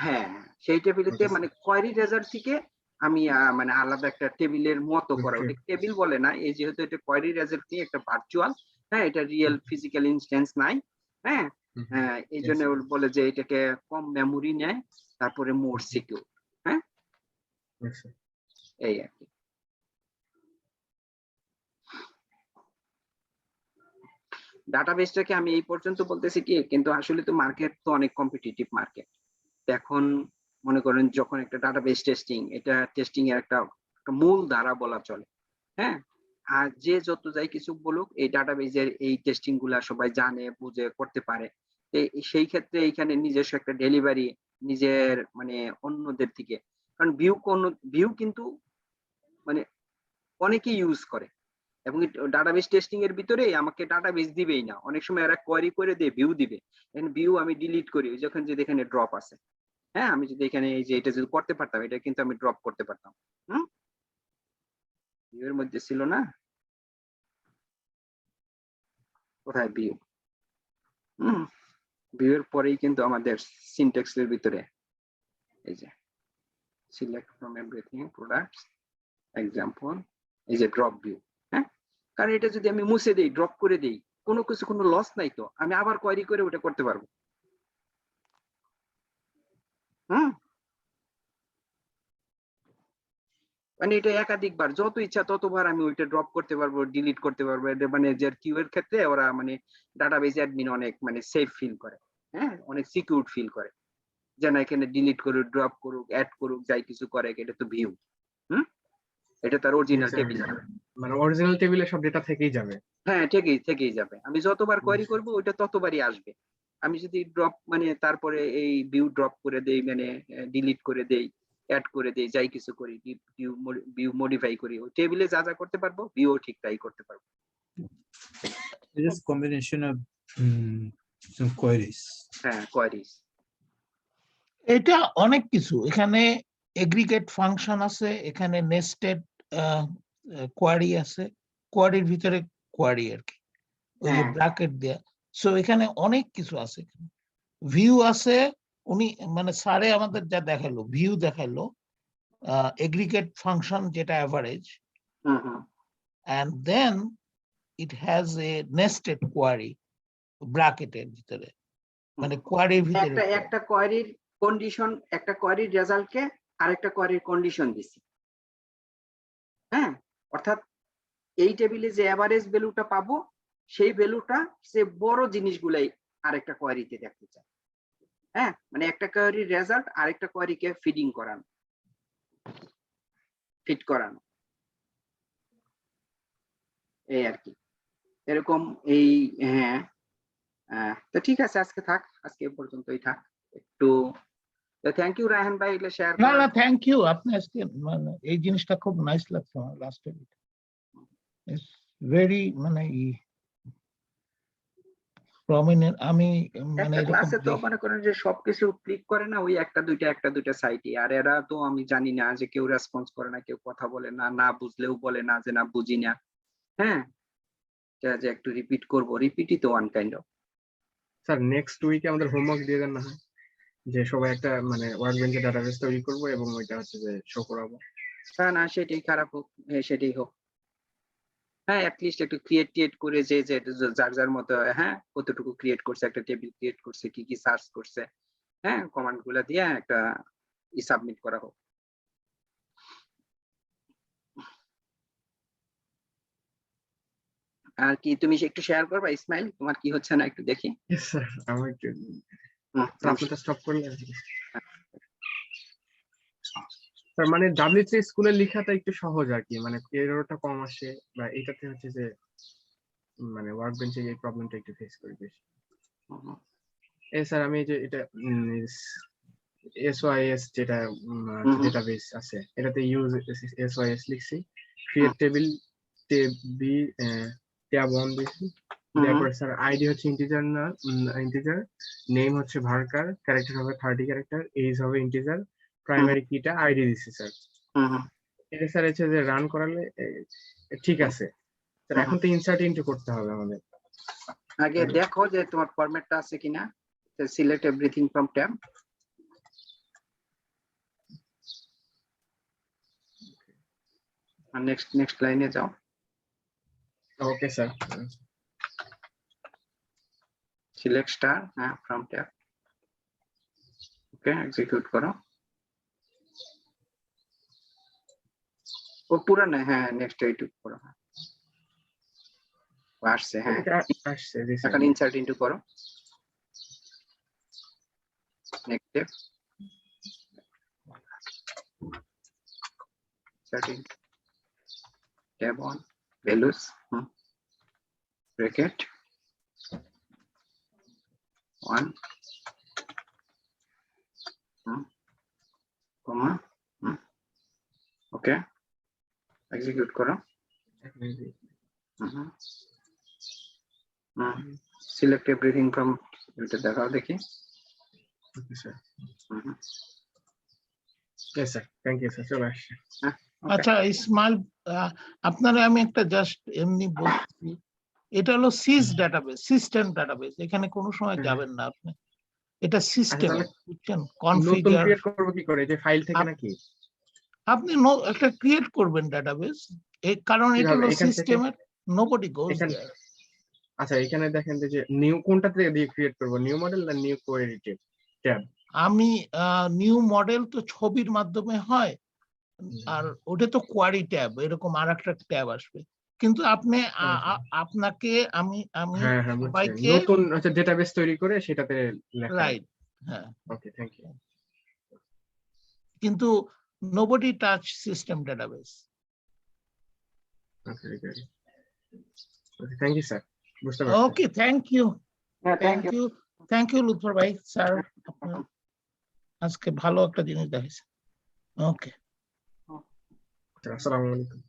হ্যাঁ, সেই টেবিলেতে মানে কোয়েরি রেজাল্ট থেকে আমি মানে আলাদা একটা টেবিলের মতো করা, ওটা টেবিল বলে না, এই যেহেতু এটা কোয়েরি রেজাল্ট নিয়ে একটা ভার্চুয়াল, হ্যাঁ, এটা রিয়েল ফিজিক্যাল ইনস্ট্যান্স নাই। হ্যাঁ, এই জন্য বলে যে এটাকে কম মেমোরি নেয়, তারপরে মোর সিকিউর। হ্যাঁ, এই আর কি। ডাটাবেসটাকে আমি এই পর্যন্ত বলতেছি কি, কিন্তু আসলে তো মার্কেট তো অনেক কম্পিটিটিভ মার্কেট। এখন মনে করেন যখন একটা ডাটাবেস টেস্টিং, এটা টেস্টিং এর একটা মূল ধারা বলা চলে। হ্যাঁ, আর যে যত যাই কিছু বলুক, এই ডাটাবেসের এই টেস্টিং গুলা সবাই জানে, বুঝে, করতে পারে। সেই ক্ষেত্রে এইখানে নিজস্ব একটা ডেলিভারি, নিজের মানে অন্যদের থেকে, কারণ ভিউ কিন্তু মানে অনেকেই ইউজ করে, এবং ডাটাবেস টেস্টিং এর ভিতরে আমাকে ডাটাবেস দিবেই না, অনেক সময় এরা কোয়েরি করে দিয়ে ভিউ দিবে, ভিউ আমি ডিলিট করি যখন যদি এখানে ড্রপ আছে। হ্যাঁ, আমি যদি এখানে এই যে এটা যদি করতে পারতাম, এটা কিন্তু আমি ড্রপ করতে পারতাম। ভিউ এর মধ্যে ছিল না, কোথায় ভিউ? ভিউ এর পরেই কিন্তু আমাদের সিনট্যাক্স এর ভিতরে এই যে select from everything products example, এই যে ড্রপ ভিউ। হ্যাঁ, কারণ এটা যদি আমি মুছে দেই, ড্রপ করে দেই, কোনো লস নাই, তো আমি আবার কোয়েরি করে ওটা করতে পারবো। মানে এটা একাধিকবার, যত ইচ্ছা ততবার আমি ওইটা ড্রপ করতে পারবো, ডিলিট করতে পারবো। মানে যে কিউ এর ক্ষেত্রে ওরা মানে ডাটাবেস অ্যাডমিন অনেক মানে সেফ ফিল করে, হ্যাঁ, অনেক সিকিউর ফিল করে, যে না এখানে ডিলিট করুক, ড্রপ করুক, অ্যাড করুক, যাই কিছু করে, এটা তো ভিউ। এটা তার অরিজিনাল টেবিল, মানে অরিজিনাল টেবিলে সব ডেটা থেকেই যাবে। হ্যাঁ, থেকেই যাবে। আমি যতবার কোয়েরি করব ওইটা ততবারই আসবে। আমি যদি ড্রপ মানে তারপরে এই ভিউ ড্রপ করে দেই, মানে ডিলিট করে দেই, অ্যাড করে দেই, যাই কিছু করি, ভিউ মডিফাই করি, ওই টেবিলে যা যা করতে পারবো ভিউ ঠিক তাই করতে পারবো। Just combination of some queries. হ্যাঁ, কোয়েরিজ। এটা অনেক কিছু, এখানে এগ্রিগেট ফাংশন আছে, এখানে নেস্টেড কোয়ারি আছে, কোয়ারির ভিতরে কোয়ারি আর কি, ওই যে ব্র্যাকেট দেয়া। সো এখানে অনেক কিছু আছে, ভিউ আছে। উনি মানে স্যারে আমাদের যা দেখালো, ভিউ দেখালো, এগ্রিগেট ফাংশন যেটা average, and then it has a nested query ব্র্যাকেটের ভিতরে, মানে কোয়ারির ভিতরে একটা কোয়েরির কন্ডিশন, একটা কোয়েরির রেজাল্টকে আরেকটা কোয়েরির কন্ডিশন দিছি। হ্যাঁ, অর্থাৎ এই টেবিলে যে অ্যাভারেজ ভ্যালুটা পাবো সেই ভ্যালুটা সে বড় জিনিসগুলাই আরেকটা কোয়ারিতে দেখতে চায়। হ্যাঁ, মানে একটা কোয়ারির রেজাল্ট আরেকটা কোয়ারিকে ফিট করানো এই আর কি। এরকম এই হ্যাঁ, তো ঠিক আছে, আজকে থাক, আজকে এ পর্যন্তই থাক একটু। থ্যাংক ইউ রায়হান ভাই এগুলো শেয়ার না করার না, থ্যাংক ইউ। আপনি আজকে মানে এই জিনিসটা খুব নাইস লাগছে আমার লাস্টের। ইটস ভেরি মানে প্রমিনেন্ট। আমি মানে একটা এরকম ক্লাসে তো মনে করেন যে সবকিছু ক্লিক করে না ওই একটা দুইটা সাইটে, আর এরা তো আমি জানি না যে কেউ রেসপন্স করে না, কেউ কথা বলে না, না বুঝলেও বলে না যে না বুঝি না। হ্যাঁ, যে একটু রিপিট করবো, রিপিটই তো one kind of. Sir next উইকে আমাদের হোমওয়ার্ক দিয়ে দেন না হয়, যে সবাই একটা মানে ওয়ার্কবেঞ্চে ডাটাবেস তৈরি করবো এবং ওইটা হচ্ছে যে শো করাবো। হ্যাঁ, না সেটাই খারাপ হোক, হ্যাঁ সেটাই হোক। হ্যাঁ, অ্যাটলিস্ট একটু ক্রিয়েট করে যে যার যার মতো, হ্যাঁ কতটুকু ক্রিয়েট করছে, একটা টেবিল ক্রিয়েট করছে, কি কি সার্চ করছে, হ্যাঁ কমান্ড গুলা দিয়ে একটা সাবমিট করা হোক। আর কি তুমি একটু শেয়ার করবা ইসমাইল, তোমার কি হচ্ছে না একটু দেখি। Yes, স্যার আমার একটু আপনারটা স্টপ করলে আর কি। স্যার মানে WC স্কুলের লেখাটা একটু সহজ আর কি, মানে এররটা কম আসে, বা এটাতে হচ্ছে যে মানে ওয়ার্কবেঞ্চে এই প্রবলেমটা একটু ফেস করি বেশি। স্যার আমি যে এটা SYS যেটা ডেটাবেস আছে এটাতে ইউজ SYS লিখছি, ক্রিয়েট টেবিল ট্যাব 1 দিছি, তারপরে স্যার আইডি হচ্ছে ইন্টিজার, না ইন্টিজার, নেম হচ্ছে ভার্কার, ক্যারেক্টার হবে 30 ক্যারেক্টার, এজ হবে ইন্টিজার, প্রাইমারি কিটা আইডি দিছি স্যার। এটা স্যার হচ্ছে যে রান করালে ঠিক আছে স্যার। এখন তো ইনসার্ট ইনটু করতে হবে আমাদের। আগে দেখো যে তোমার ফরম্যাটটা আছে কিনা, সিলেক্ট এভরিথিং ফ্রম ট্যাব। আর নেক্সট লাইনে যাও। Okay sir. সিলেক্ট স্টার, হ্যাঁ ফ্রম ট্যাব। ওকে, এক্সিকিউট করো। ও পুরো না, হ্যাঁ নেক্সট এইটুকু করো। আসছে, হ্যাঁ আসছে জি স্যার। এখন ইনসার্ট ইনটু করো। Next step, setting tab on values, bracket 1 comma, okay, execute করো। select everything from, এটা দেখাও দেখি। Okay sir. Yes sir, thank you sir, চলে আসছে। আচ্ছা ইসমাইল, আপনারা আমি একটা জাস্ট এমনি বলছি, এটা হলো সিস ডাটাবেস, সিস্টেম ডাটাবেস। এখানে কোনো সময় যাবেন না আপনি, এটা সিস্টেম, বুঝছেন? নতুন কনফিগার ক্রিয়েট করব কি করে, যে ফাইল থেকে নাকি? আপনি একটা ক্রিয়েট করবেন ডাটাবেস, কারণ এটা হলো সিস্টেমের, নোবডি গোজ দেয়ার। আচ্ছা এখানে দেখেন যে নিউ কোনটা থেকে দিয়ে ক্রিয়েট করব, নিউ মডেল না নিউ কোয়েরি ট্যাব? আমি নিউ মডেল তো ছবির মাধ্যমে হয়, আর ওটা তো কোয়ারি ট্যাব, এরকম আরেকটা ট্যাব আসবে। কিন্তু আপনি আপনাকে আমি সবাইকে নতুন আচ্ছা ডেটাবেস তৈরি করে সেটাতে লেখা, রাইট, হ্যাঁ ওকে থ্যাংক ইউ। কিন্তু nobody touch system database. Okay thank you sir, বুঝতে পারছি। Okay, thank you, thank you Lutfor ভাই স্যার, আপনার আজকে ভালো একটা জিনিস দেখাইছেন। ওকে, আসসালামু আলাইকুম।